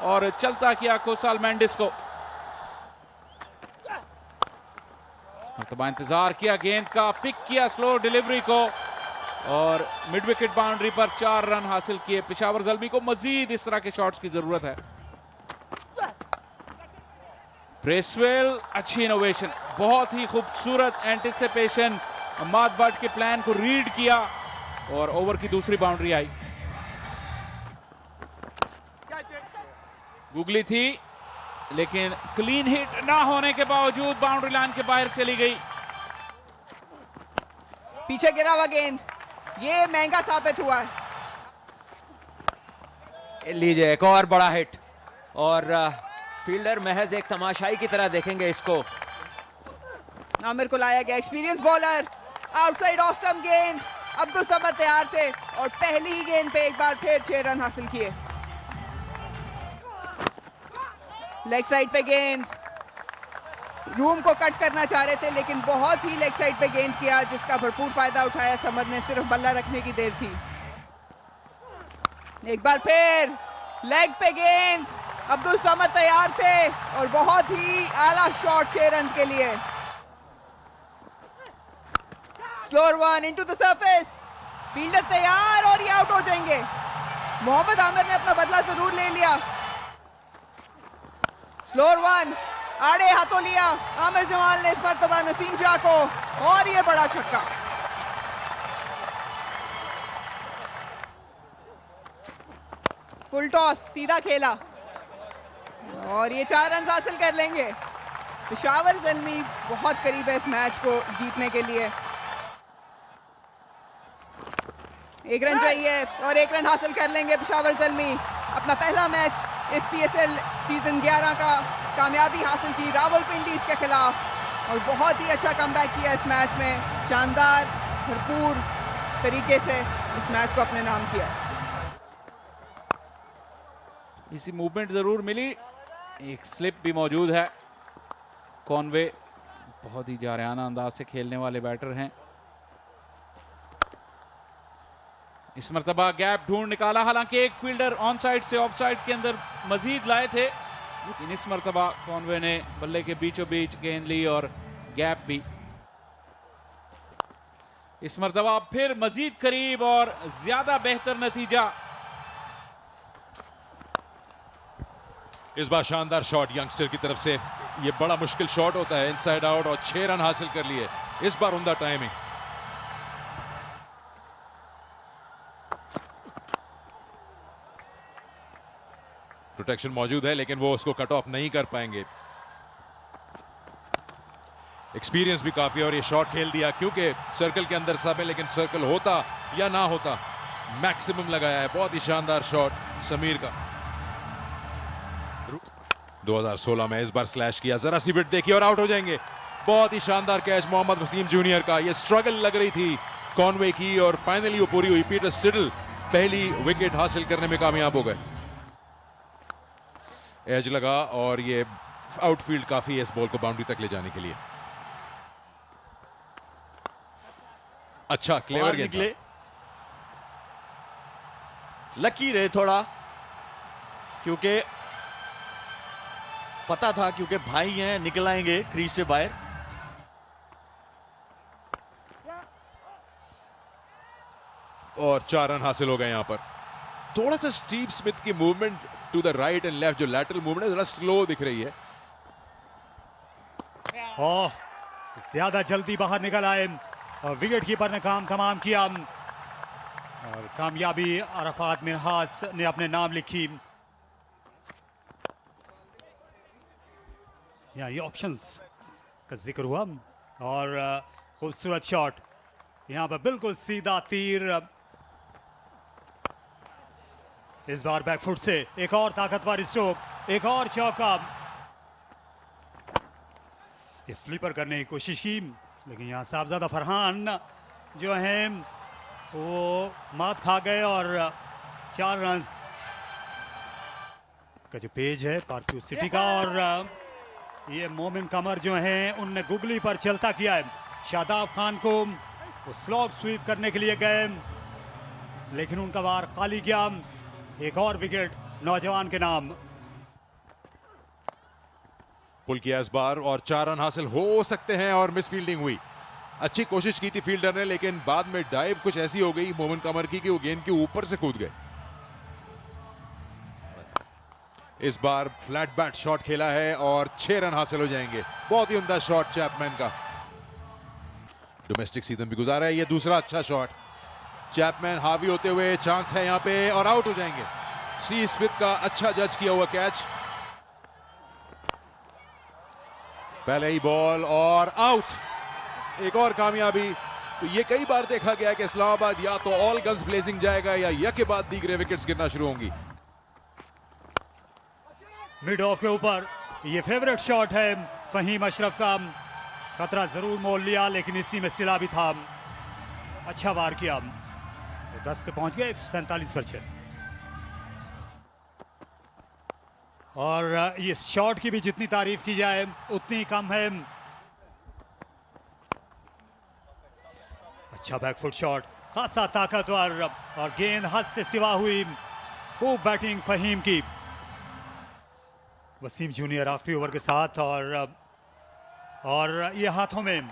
और चलता किया खुशाल मेंडिस को। मर्तबा इंतजार किया गेंद का, पिक किया स्लो डिलीवरी को और मिड विकेट बाउंड्री पर 4 रन हासिल किए। पेशावर ज़ल्मी को मजीद इस तरह के शॉट्स की जरूरत है। ब्रेसवेल अच्छी इनोवेशन, बहुत ही खूबसूरत एंटिसिपेशन, माद भट्ट के प्लान को रीड किया और ओवर की दूसरी बाउंड्री आई। गुगली थी लेकिन क्लीन हिट ना होने के बावजूद बाउंड्री लाइन के बाहर चली गई।
पीछे गिरा हुआ गेंद, ये महंगा साबित हुआ है।
लीजिए एक और बड़ा हिट, और फील्डर महज एक तमाशाई की तरह देखेंगे इसको।
आमिर को लाया गया, experience bowler, outside off stump गेंद। अब्दुल समद तैयार थे और पहली ही गेंद पे एक बार फिर 6 रन हासिल किए। लेग साइड पे गेंद, रूम को कट करना चाह रहे थे लेकिन बहुत ही लेग साइड पे गेंद किया, जिसका भरपूर फायदा उठाया समद ने। सिर्फ बल्ला रखने की देर थी। एक बार फिर लेग पे गेंद, अब्दुल समद तैयार थे और बहुत ही आला शॉट 6 रन के लिए। Slower one into the surface, fielder तैयार और ये आउट हो जाएंगे। मोहम्मद आमिर ने अपना बदला जरूर ले लिया। स्लोअर वन आड़े हाथों लिया आमिर जमाल ने इस मर्तबा नसीम शाह को, और ये बड़ा छक्का। फुल टॉस सीधा खेला और ये 4 रन हासिल कर लेंगे। पेशावर ज़ल्मी बहुत करीब है इस मैच को जीतने के लिए। 1 रन चाहिए और 1 रन हासिल कर लेंगे पेशावर ज़ल्मी। अपना पहला मैच इस PSL सीजन 11 का कामयाबी हासिल की रावलपिंडी के खिलाफ और बहुत ही अच्छा कमबैक किया इस मैच में। शानदार भरपूर तरीके से इस मैच को अपने नाम किया।
इसी मूवमेंट जरूर मिली, एक स्लिप भी मौजूद है। कॉनवे बहुत ही जारहाना अंदाज से खेलने वाले बैटर हैं। इस मर्तबा गैप ढूंढ निकाला, हालांकि एक फील्डर ऑन साइड से ऑफ साइड के अंदर मजीद लाए थे, लेकिन इस मर्तबा कॉनवे ने बल्ले के बीचों बीच गेंद ली और गैप भी। इस मर्तबा फिर मजीद करीब और ज्यादा बेहतर नतीजा।
इस बार शानदार शॉट यंगस्टर की तरफ से, ये बड़ा मुश्किल शॉट होता है इनसाइड आउट, और 6 रन हासिल कर लिए। इस बार उम्दा टाइमिंग। प्रोटेक्शन मौजूद है लेकिन वो उसको कट ऑफ नहीं कर पाएंगे। एक्सपीरियंस भी काफी, और ये शॉट खेल दिया क्योंकि सर्कल के अंदर सब है, लेकिन सर्कल होता या ना होता मैक्सिमम लगाया है। बहुत ही शानदार शॉट समीर का। 2016 में इस बार स्लैश किया, जरा सी बिट देखिए और आउट हो जाएंगे। बहुत ही शानदार कैच मोहम्मद वसीम जूनियर का। ये स्ट्रगल लग रही थी कॉनवे की और फाइनली वो पूरी हुई। पीटर सिडल पहली विकेट हासिल करने में कामयाब हो गए। एज लगा और ये आउटफील्ड काफी है इस बॉल को बाउंड्री तक ले जाने के लिए। अच्छा क्लेवर गेंद
निकले, लकी रहे थोड़ा, क्योंकि पता था क्योंकि भाई हैं निकल आएंगे क्रीज से बाहर।
और 4 रन हासिल हो गए यहां पर। थोड़ा सा स्टीव स्मिथ की movement to the right and left, जो लैटरल मूवमेंट है, जरा स्लो दिख रही है।
ओह, ज्यादा जल्दी बाहर निकल आए और विकेट कीपर ने काम तमाम किया और कामयाबी अरफात मिन्हास ने अपने नाम लिखी। यहाँ ये ऑप्शंस का जिक्र हुआ और खूबसूरत शॉट यहाँ पर, बिल्कुल सीधा तीर। इस बार बैकफुट से एक और ताकतवर स्ट्रोक, एक और चौका। ये फ्लिपर करने की कोशिश की लेकिन यहाँ साहबजादा फरहान जो हैं वो मात खा गए और 4 रन का जो पेज है पार्क्यू सिटी का, और ये मोमिन कमर जो हैं उनने गुगली पर चलता किया है। शादाब खान को वो स्लॉग स्वीप करने के लिए गए लेकिन उनका बार खाली गया। एक और विकेट नौजवान के नाम।
पुल किया इस बार और 4 रन हासिल हो सकते हैं, और मिस फील्डिंग हुई। अच्छी कोशिश की थी फील्डर ने लेकिन बाद में डाइव कुछ ऐसी हो गई मोमिन कमर की कि वो गेंद के ऊपर से कूद गए। इस बार फ्लैट बैट शॉट खेला है और 6 रन हासिल हो जाएंगे। बहुत ही उम्दा शॉट चैपमैन का। डोमेस्टिक सीजन भी गुजारा है, ये दूसरा अच्छा शॉट। चैपमैन हावी होते हुए चांस है यहां पे और आउट हो जाएंगे। स्टीव स्मिथ का अच्छा जज किया हुआ कैच। पहले ही बॉल और आउट। एक और कामयाबी। तो ये कई बार देखा गया कि इस्लामाबाद या तो ऑल गन्स ब्लेजिंग जाएगा या के बाद दीगरे विकेट्स गिरना शुरू होंगी।
मिड ऑफ के ऊपर ये फेवरेट शॉट है फहीम अशरफ का। खतरा जरूर मोल लिया लेकिन इसी में सिला भी था। अच्छा वार किया, 10 पे पहुंच गए, 147 पर 6। और ये शॉट की भी जितनी तारीफ की जाए उतनी कम है। अच्छा बैकफुट शॉट, खासा ताकतवर और गेंद हद से सिवा हुई। खूब बैटिंग फहीम की। वसीम जूनियर आखिरी ओवर के साथ और ये हाथों में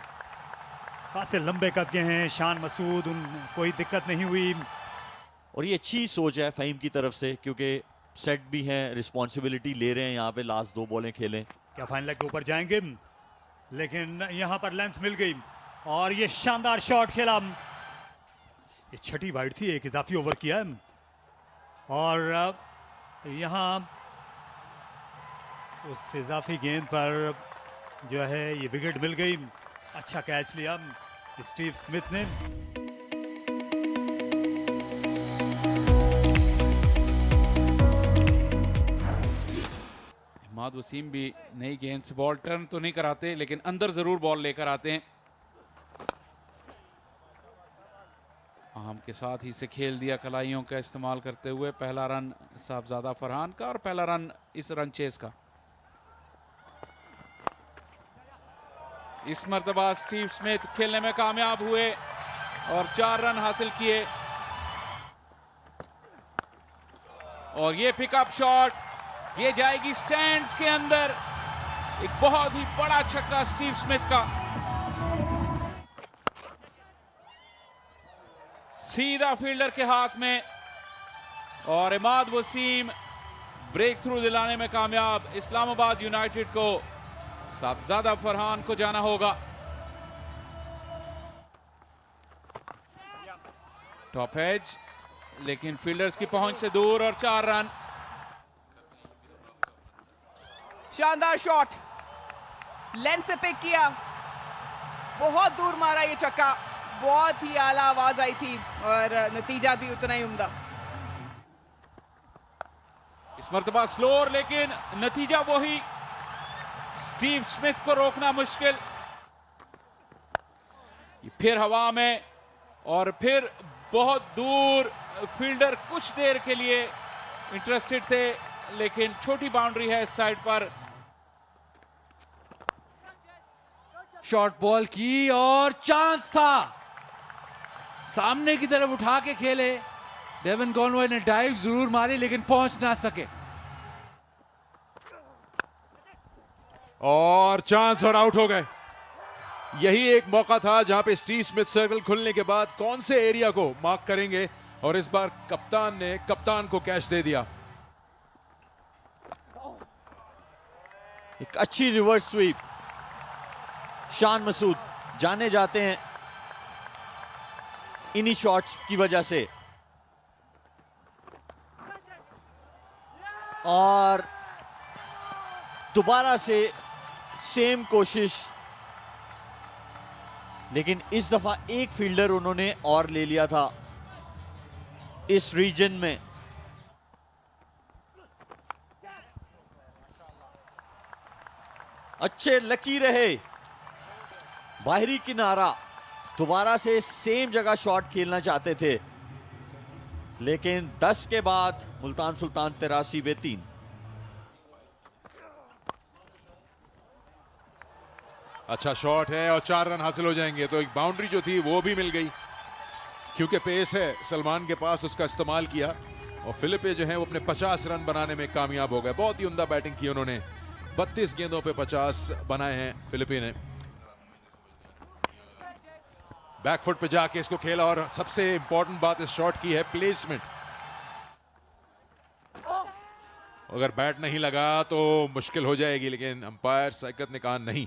खासे लंबे कद के हैं। शान मसूद, कोई दिक्कत नहीं हुई।
और ये अच्छी सोच है फहीम की तरफ से, क्योंकि सेट भी हैं, रिस्पॉन्सिबिलिटी ले रहे हैं यहाँ पे। लास्ट 2 बॉलें खेलें।
क्या फाइनल लेग के ऊपर जाएंगे, लेकिन यहाँ पर लेंथ मिल गई और ये शानदार शॉट खेला। ये छठी वाइड थी, एक इजाफी ओवर किया और यहाँ उस इजाफी गेंद पर जो है ये विकेट मिल गई। अच्छा कैच लिया स्टीव स्मिथ ने।
इमाद वसीम भी नई गेंद से बॉल टर्न तो नहीं कराते लेकिन अंदर जरूर बॉल लेकर आते हैं। आम के साथ ही से खेल दिया कलाइयों का इस्तेमाल करते हुए। पहला रन साहबजादा फरहान का और पहला रन इस रन चेस का। इस मर्तबा स्टीव स्मिथ खेलने में कामयाब हुए और 4 रन हासिल किए। और ये पिकअप शॉट, ये जाएगी स्टैंड्स के अंदर। एक बहुत ही बड़ा छक्का स्टीव स्मिथ का। सीधा फील्डर के हाथ में और इमाद वसीम ब्रेक थ्रू दिलाने में कामयाब। इस्लामाबाद यूनाइटेड को साहबजादा फरहान को जाना होगा। टॉप एज लेकिन फील्डर्स की पहुंच से दूर और 4 रन।
शानदार शॉट, लेंथ से पिक किया, बहुत दूर मारा ये छक्का। बहुत ही आला आवाज आई थी और नतीजा भी उतना ही उम्दा।
इस मर्तबा स्लोर लेकिन नतीजा वही। स्टीव स्मिथ को रोकना मुश्किल। फिर हवा में और फिर बहुत दूर। फील्डर कुछ देर के लिए इंटरेस्टेड थे लेकिन छोटी बाउंड्री है इस साइड पर।
शॉर्ट बॉल की और चांस था, सामने की तरफ उठा के खेले। डेवन कॉनवॉय ने डाइव जरूर मारी लेकिन पहुंच ना सके।
और चांस और आउट हो गए। यही एक मौका था जहां पे स्टीव स्मिथ सर्कल खुलने के बाद कौन से एरिया को मार्क करेंगे और इस बार कप्तान ने कप्तान को कैच दे दिया।
एक अच्छी रिवर्स स्वीप। शान मसूद जाने जाते हैं इन्हीं शॉट्स की वजह से। और दोबारा से सेम कोशिश, लेकिन इस दफा एक फील्डर उन्होंने और ले लिया था इस रीजन में। अच्छे लकी रहे। बाहरी किनारा, दोबारा से सेम जगह शॉट खेलना चाहते थे लेकिन 10 के बाद मुल्तान सुल्तान 83
अच्छा शॉट है और 4 रन हासिल हो जाएंगे। तो एक बाउंड्री जो थी वो भी मिल गई क्योंकि पेस है सलमान के पास, उसका इस्तेमाल किया और फिलिपे जो है वो अपने 50 रन बनाने में कामयाब हो गए। बहुत ही उम्दा बैटिंग की उन्होंने। 32 गेंदों पे 50 बनाए हैं फिलिपे ने। बैकफुट पे जाके इसको खेला और सबसे इंपॉर्टेंट बात इस शॉट की है प्लेसमेंट। अगर बैट नहीं लगा तो मुश्किल हो जाएगी, लेकिन अंपायर साइकत ने कहा नहीं,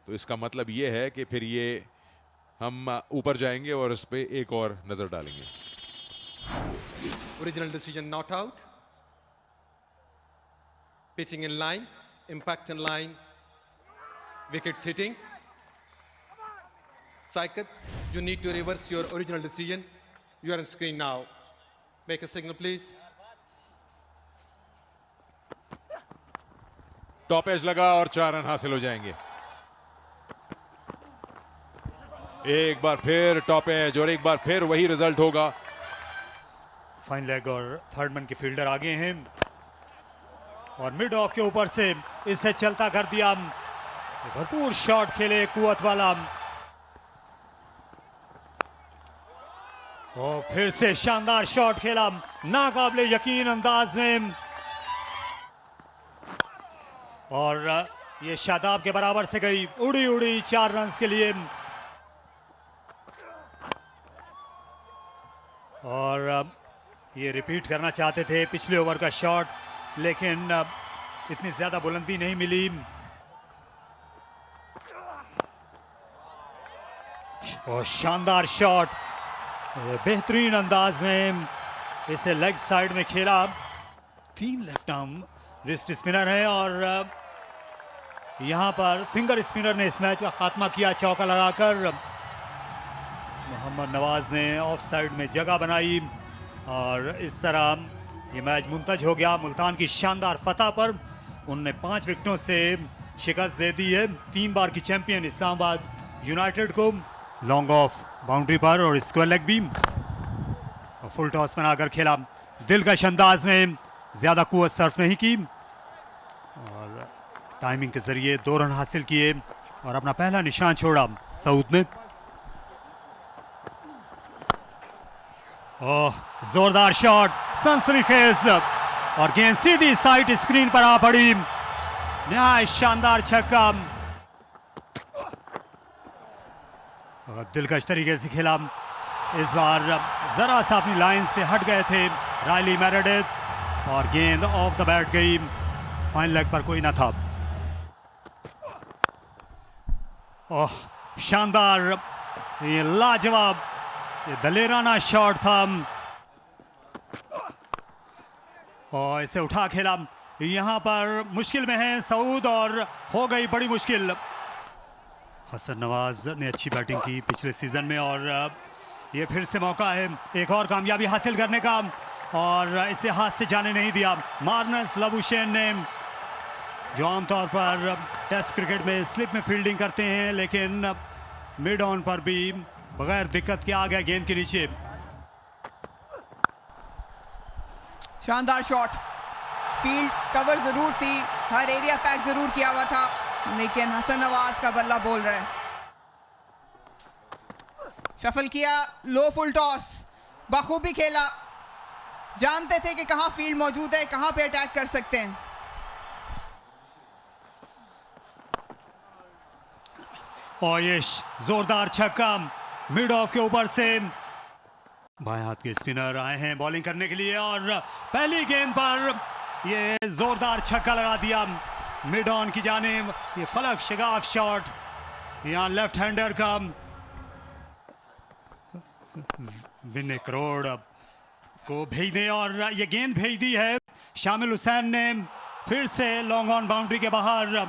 तो इसका मतलब ये है कि फिर ये हम ऊपर जाएंगे और इस पे एक और नजर डालेंगे।
Original decision not out. Pitching in line, impact in line, wickets hitting. Saikat, you need to reverse your original decision. You are on screen now. Make a signal, please.
Top edge लगा और 4 रन हासिल हो जाएंगे। एक बार फिर टॉप एज और एक बार फिर वही रिजल्ट होगा।
फाइन लेग और थर्ड मैन के फील्डर आगे हैं और मिड ऑफ के ऊपर से इसे चलता कर दिया। भरपूर शॉट खेले कुवत वाला और फिर से शानदार शॉट खेला नाकाबिले यकीन अंदाज में और ये शादाब के बराबर से गई उड़ी उड़ी 4 रन के लिए। और ये रिपीट करना चाहते थे पिछले ओवर का शॉट, लेकिन इतनी ज्यादा बुलंदी नहीं मिली और शानदार शॉट बेहतरीन अंदाज में इसे लेग साइड में खेला। 3 लेफ्ट आर्म रिस्ट स्पिनर है और यहां पर फिंगर स्पिनर ने इस मैच का खात्मा किया चौका लगाकर। मोहम्मद नवाज ने ऑफ साइड में जगह बनाई और इस तरह ये मैच मुंतज हो गया मुल्तान की शानदार फतह पर। उनने 5 विकेटों से शिकस्त दे दी है 3 बार की चैंपियन इस्लामाबाद यूनाइटेड को। लॉन्ग ऑफ बाउंड्री पर और स्क्वायर लेग भी और फुल टॉस बनाकर खेला दिलकश अंदाज में, ज्यादा कुव्वत सर्फ नहीं की और टाइमिंग के जरिए 2 रन हासिल किए और अपना पहला निशान छोड़ा सऊद ने। ओह जोरदार शॉट सनसनीखेज और गेंद सीधी साइड स्क्रीन पर आ पड़ी। नहायत शानदार छक्का और दिलकश तरीके से खेला। इस बार जरा सा अपनी लाइन से हट गए थे रायली मेरेडिथ और गेंद ऑफ द बैट गई, फाइन लेग पर कोई ना था। ओह शानदार ये लाजवाब ये दलेराना शॉट था और इसे उठा खेला। यहां पर मुश्किल में है सऊद और हो गई बड़ी मुश्किल। हसन नवाज ने अच्छी बैटिंग की पिछले सीजन में और ये फिर से मौका है एक और कामयाबी हासिल करने का और इसे हाथ से जाने नहीं दिया। मार्नस लबुशेन ने जो आमतौर पर टेस्ट क्रिकेट में स्लिप में फील्डिंग करते हैं, लेकिन मिड ऑन पर भी बगैर दिक्कत के आ गया गेंद के नीचे।
शानदार शॉट, फील्ड कवर जरूर थी, हर एरिया पैक जरूर किया हुआ था, लेकिन हसन नवाज का बल्ला बोल रहा है। शफल किया, लो फुल टॉस, बखूबी खेला, जानते थे कि कहां फील्ड मौजूद है, कहां पे अटैक कर सकते हैं।
और ये जोरदार छक्का मिड ऑफ के ऊपर से बाएं हाथ के स्पिनर आए हैं बॉलिंग करने के लिए और पहली गेंद पर ये जोरदार छक्का लगा दिया मिड ऑन की जानिब। ये फलक शिगाफ शॉट यहाँ लेफ्ट हैंडर का विनय करोड़ को भेज दे और ये गेंद भेज दी है शामिल हुसैन ने फिर से लॉन्ग ऑन बाउंड्री के बाहर।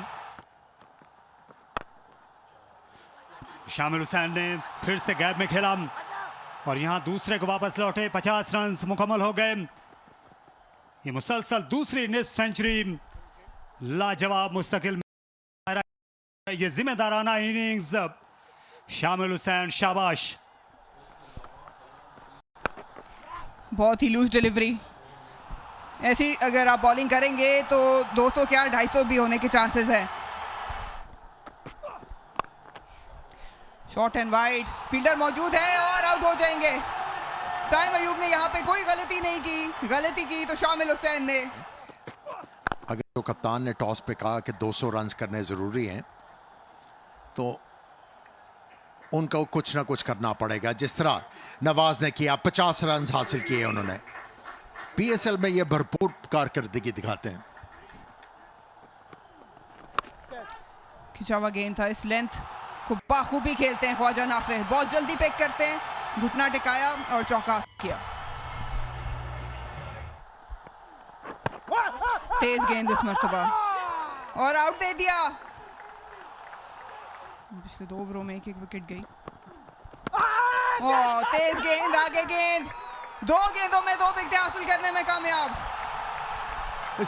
शामिल हुसैन ने फिर से गैप में खेला और यहां दूसरे को वापस लौटे। 50 रन मुकम्मल हो गए। ये मुसलसल दूसरी निस्फ सेंचुरी लाजवाब मुस्तकिल ये जिम्मेदाराना इनिंग्स शामिल हुसैन शाबाश।
बहुत ही लूज डिलीवरी, ऐसी अगर आप बॉलिंग करेंगे तो 200 क्या 250 भी होने के चांसेस है। शॉर्ट एंड वाइड, फील्डर मौजूद है और आउट हो जाएंगे। साइम अयूब ने यहाँ पे कोई गलती नहीं की, गलती की तो शामिल हुसैन ने।
अगर तो कप्तान ने टॉस पे कहा कि 200 रन करने जरूरी हैं तो उनको कुछ ना कुछ करना पड़ेगा, जिस तरह नवाज ने किया 50 रन हासिल किए उन्होंने। पीएसएल में ये भरपूर कारकर्दगी दिखाते हैं।
खिंचा हुआ गेंद था, इस लेंथ को बाखूबी खेलते हैं ख्वाजा नाफे, बहुत जल्दी पिक करते हैं, घुटना टिकाया और चौका किया। तेज गेंद इस मर्तबा और आउट दे दिया। पिछले 2 ओवरों में 1-1 विकेट गई। तेज गेंद, आगे गेंद, 2 गेंदों में 2 विकेट हासिल करने में कामयाब।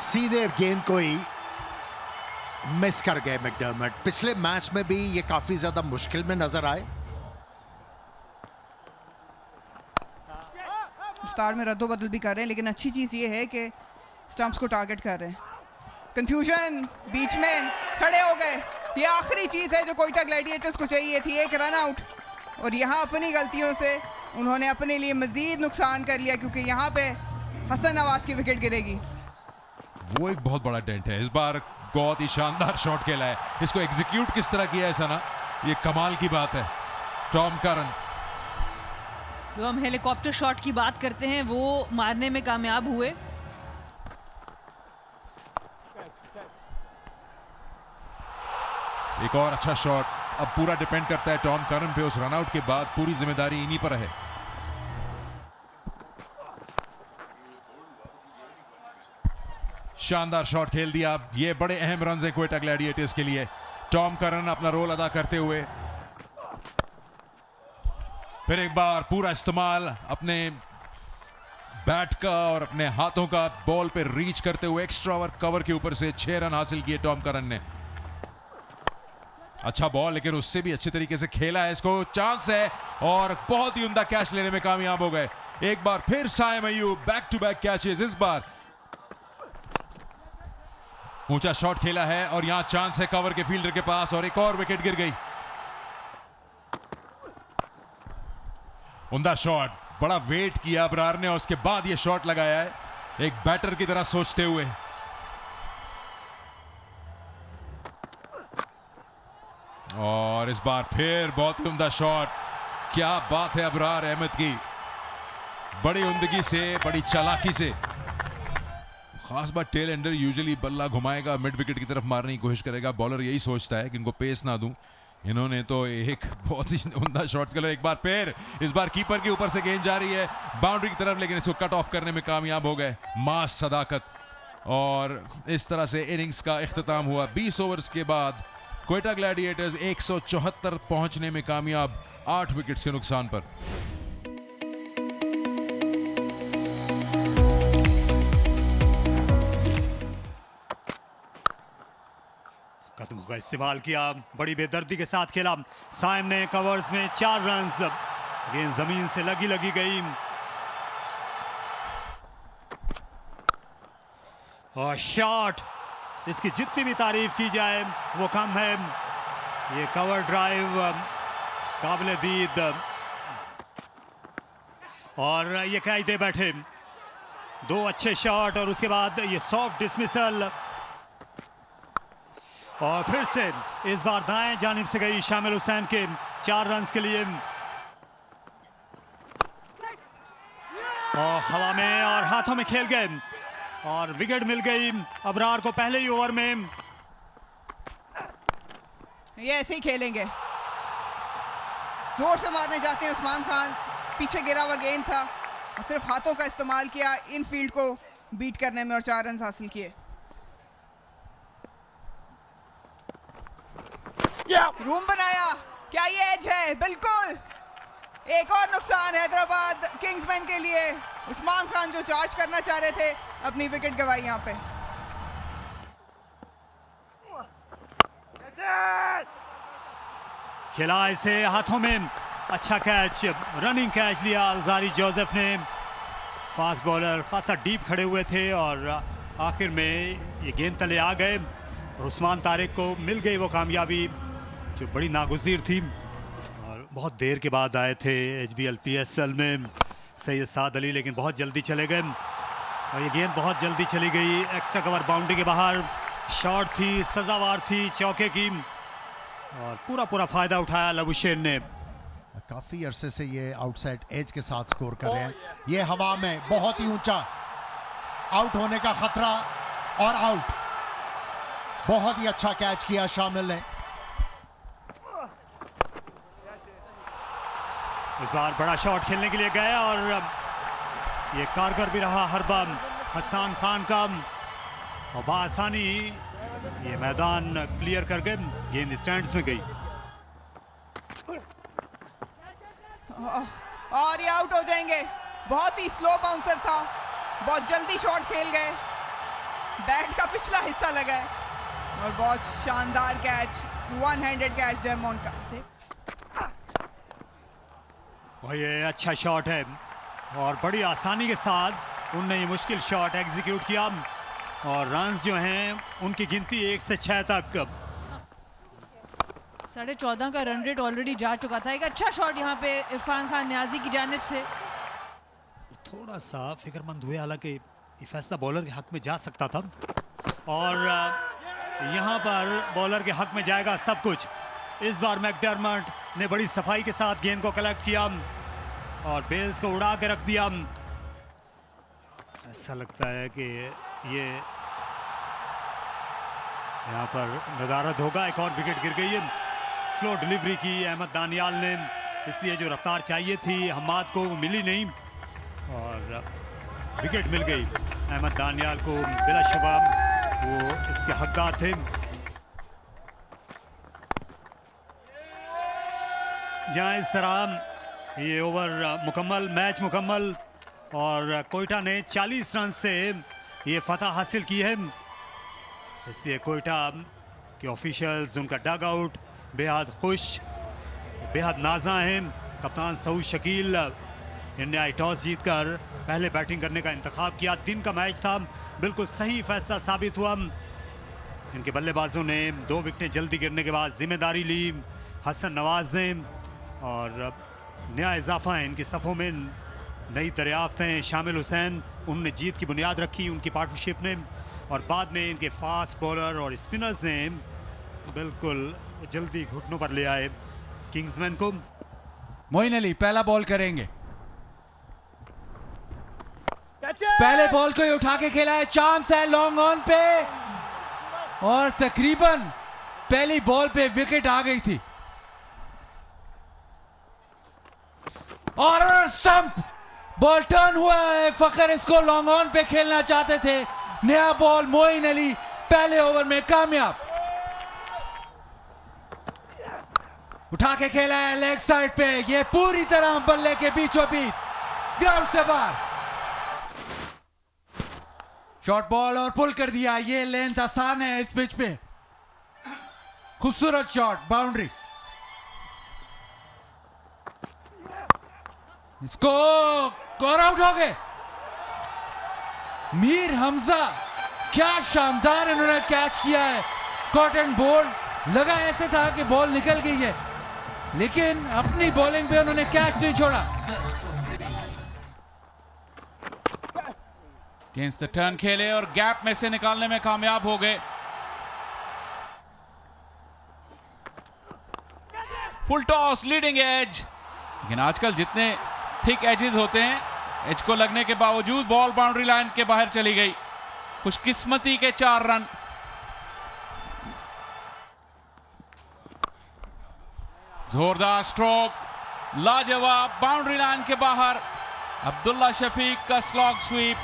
सीधे गेंद को ही मिस कर गए मैकडर्मट। पिछले मैच में भी ये काफी ज्यादा मुश्किल में नजर आए।
रफ्तार में रद्दोबदल भी कर रहे हैं, लेकिन अच्छी चीज ये है कि स्टंप्स को टारगेट कर रहे हैं। कंफ्यूजन, बीच में खड़े हो गए। ये आखिरी चीज है जो कोयटा ग्लैडिएटर्स को चाहिए थी, एक रन आउट। और यहाँ अपनी गलतियों से उन्होंने अपने लिए मजीद नुकसान कर लिया, क्योंकि यहाँ पे हसन नवाज की विकेट गिरेगी।
वो एक बहुत बड़ा डेंट है। इस बार बहुत ही शानदार शॉट खेला है। इसको एग्जीक्यूट किस तरह किया है सना, ये कमाल की बात है। टॉम करन,
जो हम हेलीकॉप्टर शॉट की बात करते हैं वो मारने में कामयाब हुए।
एक और अच्छा शॉट। अब पूरा डिपेंड करता है टॉम करन पे। उस रनआउट के बाद पूरी जिम्मेदारी इन्हीं पर है। शानदार शॉट खेल दिया। ये बड़े अहम रन है क्वेटा ग्लैडिएटर्स के लिए। टॉम करन अपना रोल अदा करते हुए फिर एक बार पूरा इस्तेमाल अपने बैट का और अपने हाथों का बॉल पे रीच करते हुए एक्स्ट्रा कवर के ऊपर से 6 रन हासिल किए टॉम करन ने। अच्छा बॉल, लेकिन उससे भी अच्छे तरीके से खेला है। इसको चांस है और बहुत ही उम्दा कैच लेने में कामयाब हो गए। एक बार फिर साइम अय्यूब बैक टू बैक कैचेस। इस बार ऊंचा शॉट खेला है और यहां चांस है कवर के फील्डर के पास और एक और विकेट गिर गई। उम्दा शॉट, बड़ा वेट किया अबरार ने और उसके बाद ये शॉट लगाया है, एक बैटर की तरह सोचते हुए। और इस बार फिर बहुत ही उम्दा शॉट। क्या बात है अबरार अहमद की, बड़ी उम्दगी से, बड़ी चालाकी से। खास बात टेल एंडर यूजुअली बल्ला घुमाएगा, मिड विकेट की तरफ मारने की कोशिश करेगा। बॉलर यही सोचता है कि इनको पेस ना दूं। इन्होंने तो एक बहुत ही उम्दा शॉट्स खेला। एक बार फिर इस बार कीपर के ऊपर से गेंद जा रही है बाउंड्री की तरफ, लेकिन इसको कट ऑफ करने में कामयाब हो गए। मास सदाकत। और इस तरह से इनिंग्स का इख्तिताम हुआ। 20 ओवर्स के बाद क्वेटा ग्लैडिएटर्स 174 पहुंचने में कामयाब 8 विकेट्स के नुकसान पर।
कदमों का इस्तेमाल किया, बड़ी बेदर्दी के साथ खेला। साइम ने कवर्स में 4 रन, गेंद जमीन से लगी गई और शॉट, इसकी जितनी भी तारीफ की जाए वो कम है। ये कवर ड्राइव काबिल दीद और ये कायदे बैठे 2 अच्छे शॉट और उसके बाद ये सॉफ्ट डिसमिसल। और फिर से इस बार दाएं जानिब से गई शामिल हुसैन के 4 रन के लिए। और हवा में और हाथों में खेल गए और विकेट मिल गई अबरार को पहले ही ओवर में।
ये ऐसे ही खेलेंगे, जोर से मारने जाते हैं उस्मान खान। पीछे गिरा हुआ गेंद था और सिर्फ हाथों का इस्तेमाल किया इन फील्ड को बीट करने में और 4 रन हासिल किए। रूम बनाया, क्या ये एज है? बिल्कुल। एक और नुकसान हैदराबाद किंग्समैन के लिए। उस्मान खान जो चार्ज करना चाह रहे थे, अपनी विकेट गवाई यहां पे।
खेला इसे हाथों में, अच्छा कैच, रनिंग कैच लिया अलजारी जोसेफ ने। फास्ट बॉलर खासा डीप खड़े हुए थे और आखिर में ये गेंद तले आ गए और उस्मान तारिक को मिल गई वो कामयाबी जो बड़ी नागुज़ीर थी। और बहुत देर के बाद आए थे HBL PSL में सैयद साद अली, लेकिन बहुत जल्दी चले गए और ये गेंद बहुत जल्दी चली गई। एक्स्ट्रा कवर बाउंड्री के बाहर, शॉट थी, सजावार थी चौके की और पूरा फ़ायदा उठाया लबुशेन ने।
काफी अरसे से ये आउटसाइड एज के साथ स्कोर कर रहे हैं। ये हवा में बहुत ही ऊंचा आउट होने का खतरा और आउट। बहुत ही अच्छा कैच किया शामिल ने।
इस बार बड़ा शॉट खेलने के लिए गया और ये कारगर भी रहा हरबम हसन खान का, और बआसानी ये मैदान क्लियर कर गए, गेंद स्टैंड्स में गई
और ये आउट हो जाएंगे। बहुत ही स्लो बाउंसर था, बहुत जल्दी शॉट खेल गए, बैट का पिछला हिस्सा लगा है और बहुत शानदार catch, one handed catch demon का।
और ये अच्छा शॉट है और बड़ी आसानी के साथ उनने ये मुश्किल शॉट एग्जीक्यूट किया और रन्स जो हैं उनकी गिनती 1 से 6 तक।
14.5 का रन रेट ऑलरेडी जा चुका था। एक अच्छा शॉट यहाँ पे इरफान खान न्याजी की जानिब से।
थोड़ा सा फिक्रमंद हुए, हालांकि ये फैसला बॉलर के हक में जा सकता था और यहाँ पर बॉलर के हक में जाएगा सब कुछ। इस बार मैकडर्मट ने बड़ी सफाई के साथ गेंद को कलेक्ट किया और बेल्स को उड़ा के रख दिया। ऐसा लगता है कि ये यहाँ पर नदारद होगा। एक और विकेट गिर गई है, स्लो डिलीवरी की अहमद दानियाल ने, इसलिए जो रफ्तार चाहिए थी हम्माद को वो मिली नहीं और विकेट मिल गई अहमद दानियाल को। बिलाशुबा वो इसके हकदार थे। जहाँ इस तरह ये ओवर मुकम्मल, मैच मुकम्मल और कोयटा ने 40 रन से ये फतह हासिल की है। इससे कोयटा के ऑफिशियल्स, उनका डग आउट बेहद खुश, बेहद नाज़ा हैं। कप्तान सऊद शकील इन्हें टॉस जीतकर पहले बैटिंग करने का इंतखाब किया। दिन का मैच था, बिल्कुल सही फैसला साबित हुआ। इनके बल्लेबाजों ने 2 विकेटें जल्दी गिरने के बाद जिम्मेदारी ली। हसन नवाज ने और नया इजाफा है इनकी सफ़ों में, नई दरियाफ्तें शामिल हुसैन, उन्होंने जीत की बुनियाद रखी उनकी पार्टनरशिप ने और बाद में इनके फास्ट बॉलर और स्पिनर्स ने बिल्कुल जल्दी घुटनों पर ले आए किंग्समैन को।
मोइन अली पहला बॉल करेंगे। पहले बॉल को ही उठा के खेला है, चांस है लॉन्ग ऑन पे और तकरीबन पहली बॉल पे विकेट आ गई थी और स्टंप बॉल टर्न हुआ है। फखर इसको लॉन्ग ऑन पे खेलना चाहते थे। नया बॉल, मोइन अली पहले ओवर में कामयाब। उठा के खेला है लेग साइड पे, ये पूरी तरह बल्ले के बीचों बीच ग्राउंड से बाहर। शॉर्ट बॉल और पुल कर दिया। ये लेंथ आसान है इस पिच पे। खूबसूरत शॉट, बाउंड्री। इसको कॉर आउट हो गए। मीर हमजा, क्या शानदार इन्होंने कैच किया है। कॉटन बोल्ड लगा ऐसे था कि बॉल निकल गई है, लेकिन अपनी बॉलिंग पे उन्होंने कैच नहीं छोड़ा।
अगेंस्ट द टर्न खेले और गैप में से निकालने में कामयाब हो गए। फुल टॉस, लीडिंग एज, लेकिन आजकल जितने थिक एजेस होते हैं, एज को लगने के बावजूद बॉल बाउंड्री लाइन के बाहर चली गई। खुशकिस्मती के 4 रन। जोरदार स्ट्रोक, लाजवाब, बाउंड्री लाइन के बाहर। अब्दुल्ला शफीक का स्लॉग स्वीप।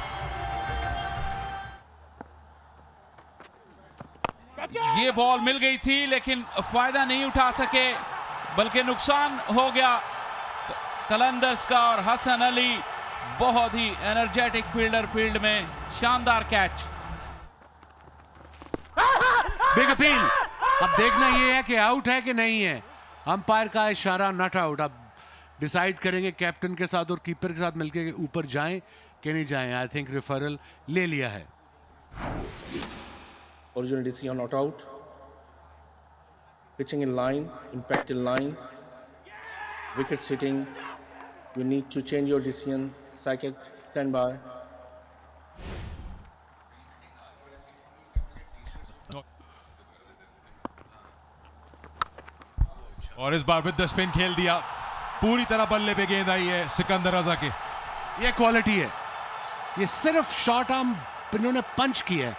ये बॉल मिल गई थी लेकिन फायदा नहीं उठा सके, बल्कि नुकसान हो गया कलंदर्स का। और हसन अली बहुत ही एनर्जेटिक फील्डर, फील्ड में शानदार कैच।
Big appeal. अब देखना ये है कि आउट है कि नहीं है। अंपायर का इशारा नॉट आउट। अब डिसाइड करेंगे कैप्टन के साथ और कीपर के साथ मिलकर ऊपर जाएं कि नहीं जाएं। आई थिंक रेफरल ले लिया है।
Original decision not out. Pitching in line, impact in line, wicket sitting. You need to change your decision. Psychic, stand by.
और इस बार विद द स्पिन खेल दिया, पूरी तरह बल्ले पे गेंद आई है सिकंदर रजा के।
ये क्वालिटी है। ये सिर्फ शॉर्ट आर्म इन्होंने पंच किया है।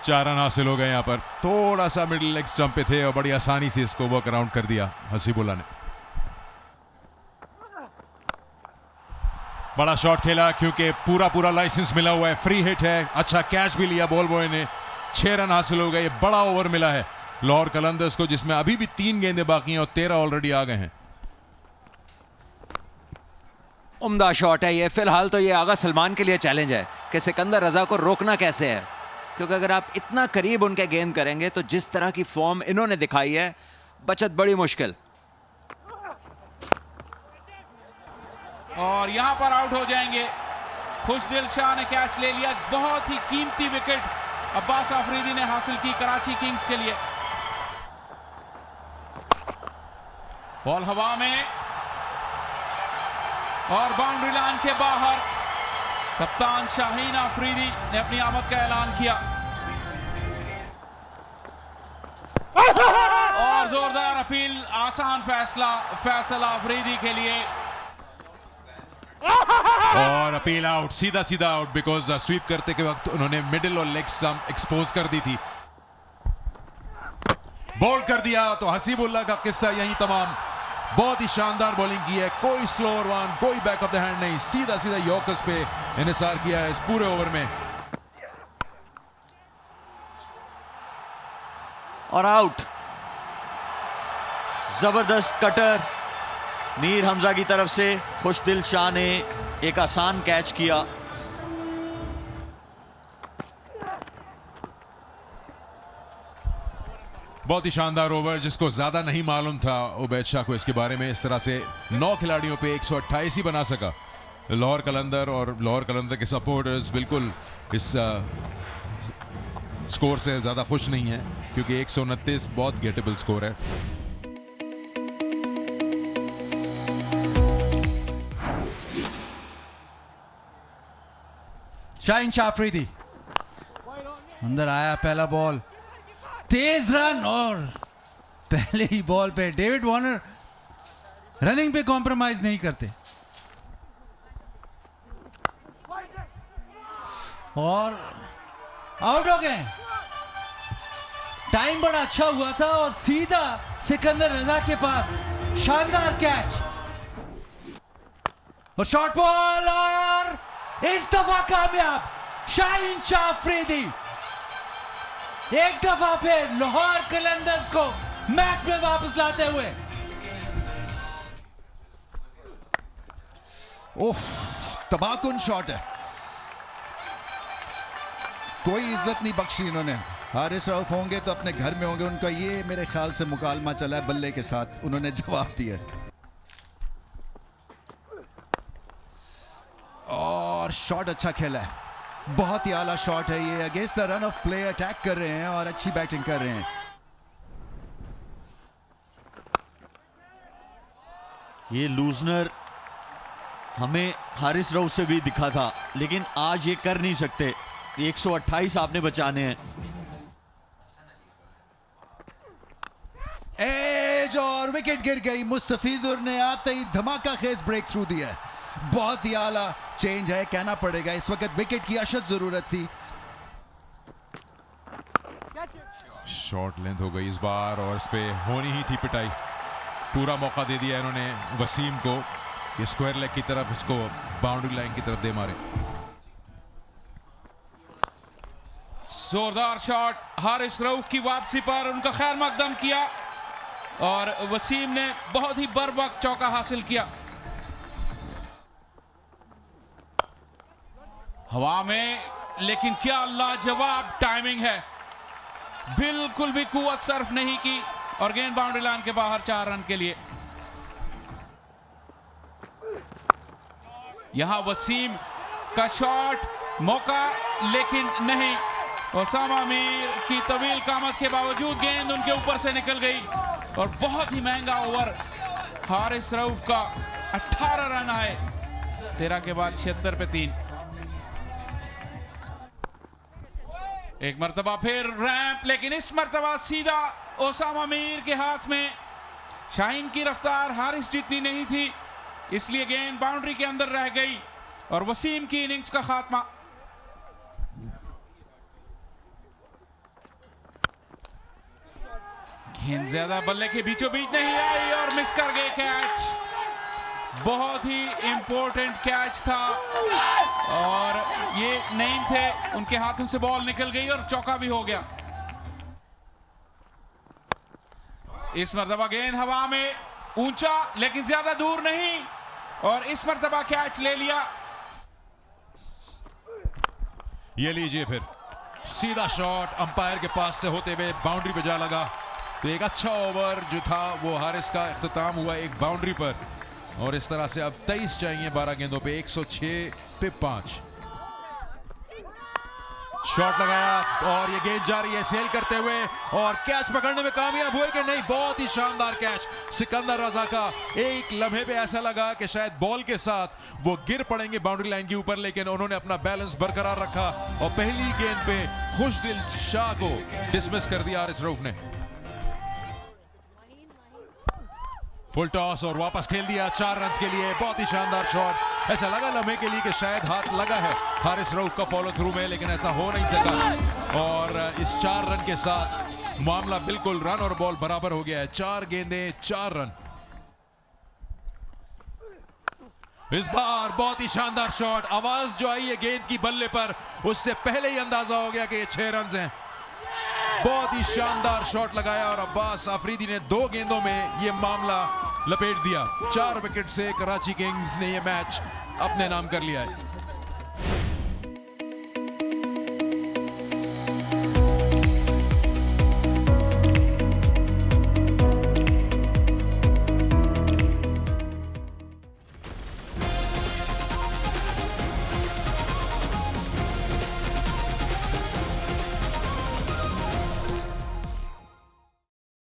चार रन हासिल हो गए यहाँ पर। थोड़ा सा मिडिल लेग स्टंप पे थे और बड़ी आसानी से इसको वर्क अराउंड कर दिया हसीबुल्ला ने। बड़ा शॉट खेला क्योंकि पूरा लाइसेंस मिला हुआ है, फ्री हिट है, अच्छा कैच भी लिया बॉल बॉय ने। 6 रन हासिल हो गए, बड़ा ओवर मिला है लाहौर कलंदर्स को, जिसमें अभी भी 3 गेंदें बाकी हैं और 13 ऑलरेडी आ गए हैं।
उम्दा शॉट है ये। फिलहाल तो ये आगा सलमान के लिए चैलेंज है कि सिकंदर रजा को रोकना कैसे है, क्योंकि अगर आप इतना करीब उनके गेंद करेंगे तो जिस तरह की फॉर्म इन्होंने दिखाई है, बचत बड़ी मुश्किल।
और यहां पर आउट हो जाएंगे। खुशदिल शाह ने कैच ले लिया। बहुत ही कीमती विकेट अब्बास आफरीदी ने हासिल की कराची किंग्स के लिए। बॉल हवा में और बाउंड्री लाइन के बाहर। कप्तान शाहीन आफरीदी ने अपनी आमद का ऐलान किया और जोरदार अपील, आसान फैसला आफरीदी के लिए।
और अपील आउट, सीधा आउट, बिकॉज स्वीप करते के वक्त उन्होंने मिडिल और लेग स्टंप एक्सपोज कर दी थी। बॉल कर दिया तो हसीबुल्ला का किस्सा यहीं तमाम। बहुत ही शानदार बॉलिंग की है, कोई स्लोअर वन, कोई बैक ऑफ द हैंड नहीं, सीधा यॉर्कर्स पे इन्हिसार किया है इस पूरे ओवर में।
और आउट। जबरदस्त कटर मीर हमजा की तरफ से। खुशदिल शाह ने एक आसान कैच किया।
बहुत ही शानदार ओवर, जिसको ज्यादा नहीं मालूम था उबैद शाह को इसके बारे में। इस तरह से 9 खिलाड़ियों पे 128 ही बना सका लाहौर कलंदर, और लाहौर कलंदर के सपोर्टर्स बिल्कुल इस स्कोर से ज्यादा खुश नहीं है, क्योंकि 129 बहुत गेटेबल स्कोर है।
शाहीन शाह अफरीदी अंदर आया, पहला बॉल, तेज रन, और पहले ही बॉल पे डेविड वार्नर रनिंग पे कॉम्प्रोमाइज नहीं करते। और आउट हो गए। टाइम बड़ा अच्छा हुआ था और सीधा सिकंदर रजा के पास शानदार कैच और शॉर्ट बॉल, और इस दफा कामयाब शाहीन शाह अफरीदी एक दफा फिर लाहौर कलंदर्स को मैच में वापस लाते हुए।
ओह, तबाहकुन शॉट है, कोई इज्जत नहीं बख्शी इन्होंने। हारिस रऊफ होंगे तो अपने घर में होंगे, उनका ये मेरे ख्याल से मुकालमा चला है बल्ले के साथ, उन्होंने जवाब दिया। और शॉट अच्छा खेला है, बहुत ही आला शॉट है ये। Against the run of play attack कर रहे हैं और अच्छी बैटिंग कर रहे हैं।
ये लूजनर हमें हारिस रऊफ से भी दिखा था, लेकिन आज ये कर नहीं सकते। 128 आपने बचाने हैं।
एज और विकेट गिर गई। मुस्तफिजुर ने आते ही धमाका खेज ब्रेक थ्रू दिया है। बहुत ही आला चेंज है, कहना पड़ेगा। इस वक्त विकेट की अशद जरूरत थी।
शॉर्ट लेंथ हो गई इस बार और इस पे होनी ही थी पिटाई। पूरा मौका दे दिया इन्होंने वसीम को कि स्क्वायर लेग की तरफ इसको बाउंड्री लाइन की तरफ दे मारे।
जोरदार शॉट हारिस रऊफ की वापसी पर उनका खैर मकदम किया और वसीम ने बहुत ही बरवक्त चौका हासिल किया। हवा में, लेकिन क्या लाजवाब टाइमिंग है। बिल्कुल भी कुव्वत सर्फ नहीं की और गेंद बाउंड्री लाइन के बाहर 4 रन के लिए। यहां वसीम का शॉट, मौका, लेकिन नहीं। ओसामा मीर की तवील कामत के बावजूद गेंद उनके ऊपर से निकल गई और बहुत ही महंगा ओवर हारिस रऊफ का। 18 रन आए 13 के बाद 76 पे 3। एक मर्तबा फिर रैंप, लेकिन इस मर्तबा सीधा ओसामा मीर के हाथ में। शाहीन की रफ्तार हारिस जितनी नहीं थी, इसलिए गेंद बाउंड्री के अंदर रह गई और वसीम की इनिंग्स का खात्मा। गेंद ज्यादा बल्ले के बीचों बीच नहीं आई और मिस कर गए कैच। बहुत ही इंपॉर्टेंट कैच था और ये नईम थे, उनके हाथों से बॉल निकल गई और चौका भी हो गया। इस मर्तबा गेंद हवा में, ऊंचा लेकिन ज्यादा दूर नहीं, और इस मर्तबा कैच ले लिया।
ये लीजिए फिर सीधा शॉट अंपायर के पास से होते हुए बाउंड्री पे जा लगा। तो एक अच्छा ओवर जो था वो हारिस का इख्तिताम हुआ एक बाउंड्री पर, और इस तरह से अब 23 चाहिए 12 गेंदों पे, 106 पे 5। शॉट लगाया और ये गेंद जा रही है सेल करते हुए, और कैच पकड़ने में कामयाब हुए कि नहीं। बहुत ही शानदार कैच सिकंदर रजा का। एक लम्हे पे ऐसा लगा कि शायद बॉल के साथ वो गिर पड़ेंगे बाउंड्री लाइन के ऊपर, लेकिन उन्होंने अपना बैलेंस बरकरार रखा और पहली गेंद पे खुशदिल शाह को डिसमिस कर दिया हारिस रऊफ ने। फुल टॉस और वापस खेल दिया 4 रन के लिए। बहुत ही शानदार शॉट। ऐसा लगा लम्हे के लिए कि शायद हाथ लगा है हारिस रऊफ का फॉलो थ्रू में, लेकिन ऐसा हो नहीं सका और इस 4 रन के साथ मामला बिल्कुल रन और बॉल बराबर हो गया है। 4 गेंदें 4 रन। इस बार बहुत ही शानदार शॉट। आवाज जो आई है गेंद की बल्ले पर, उससे पहले ही अंदाजा हो गया कि ये 6 रन हैं। बहुत ही शानदार शॉट लगाया और अब्बास आफरीदी ने 2 गेंदों में ये मामला लपेट दिया। 4 विकेट से कराची किंग्स ने ये मैच अपने नाम कर लिया है।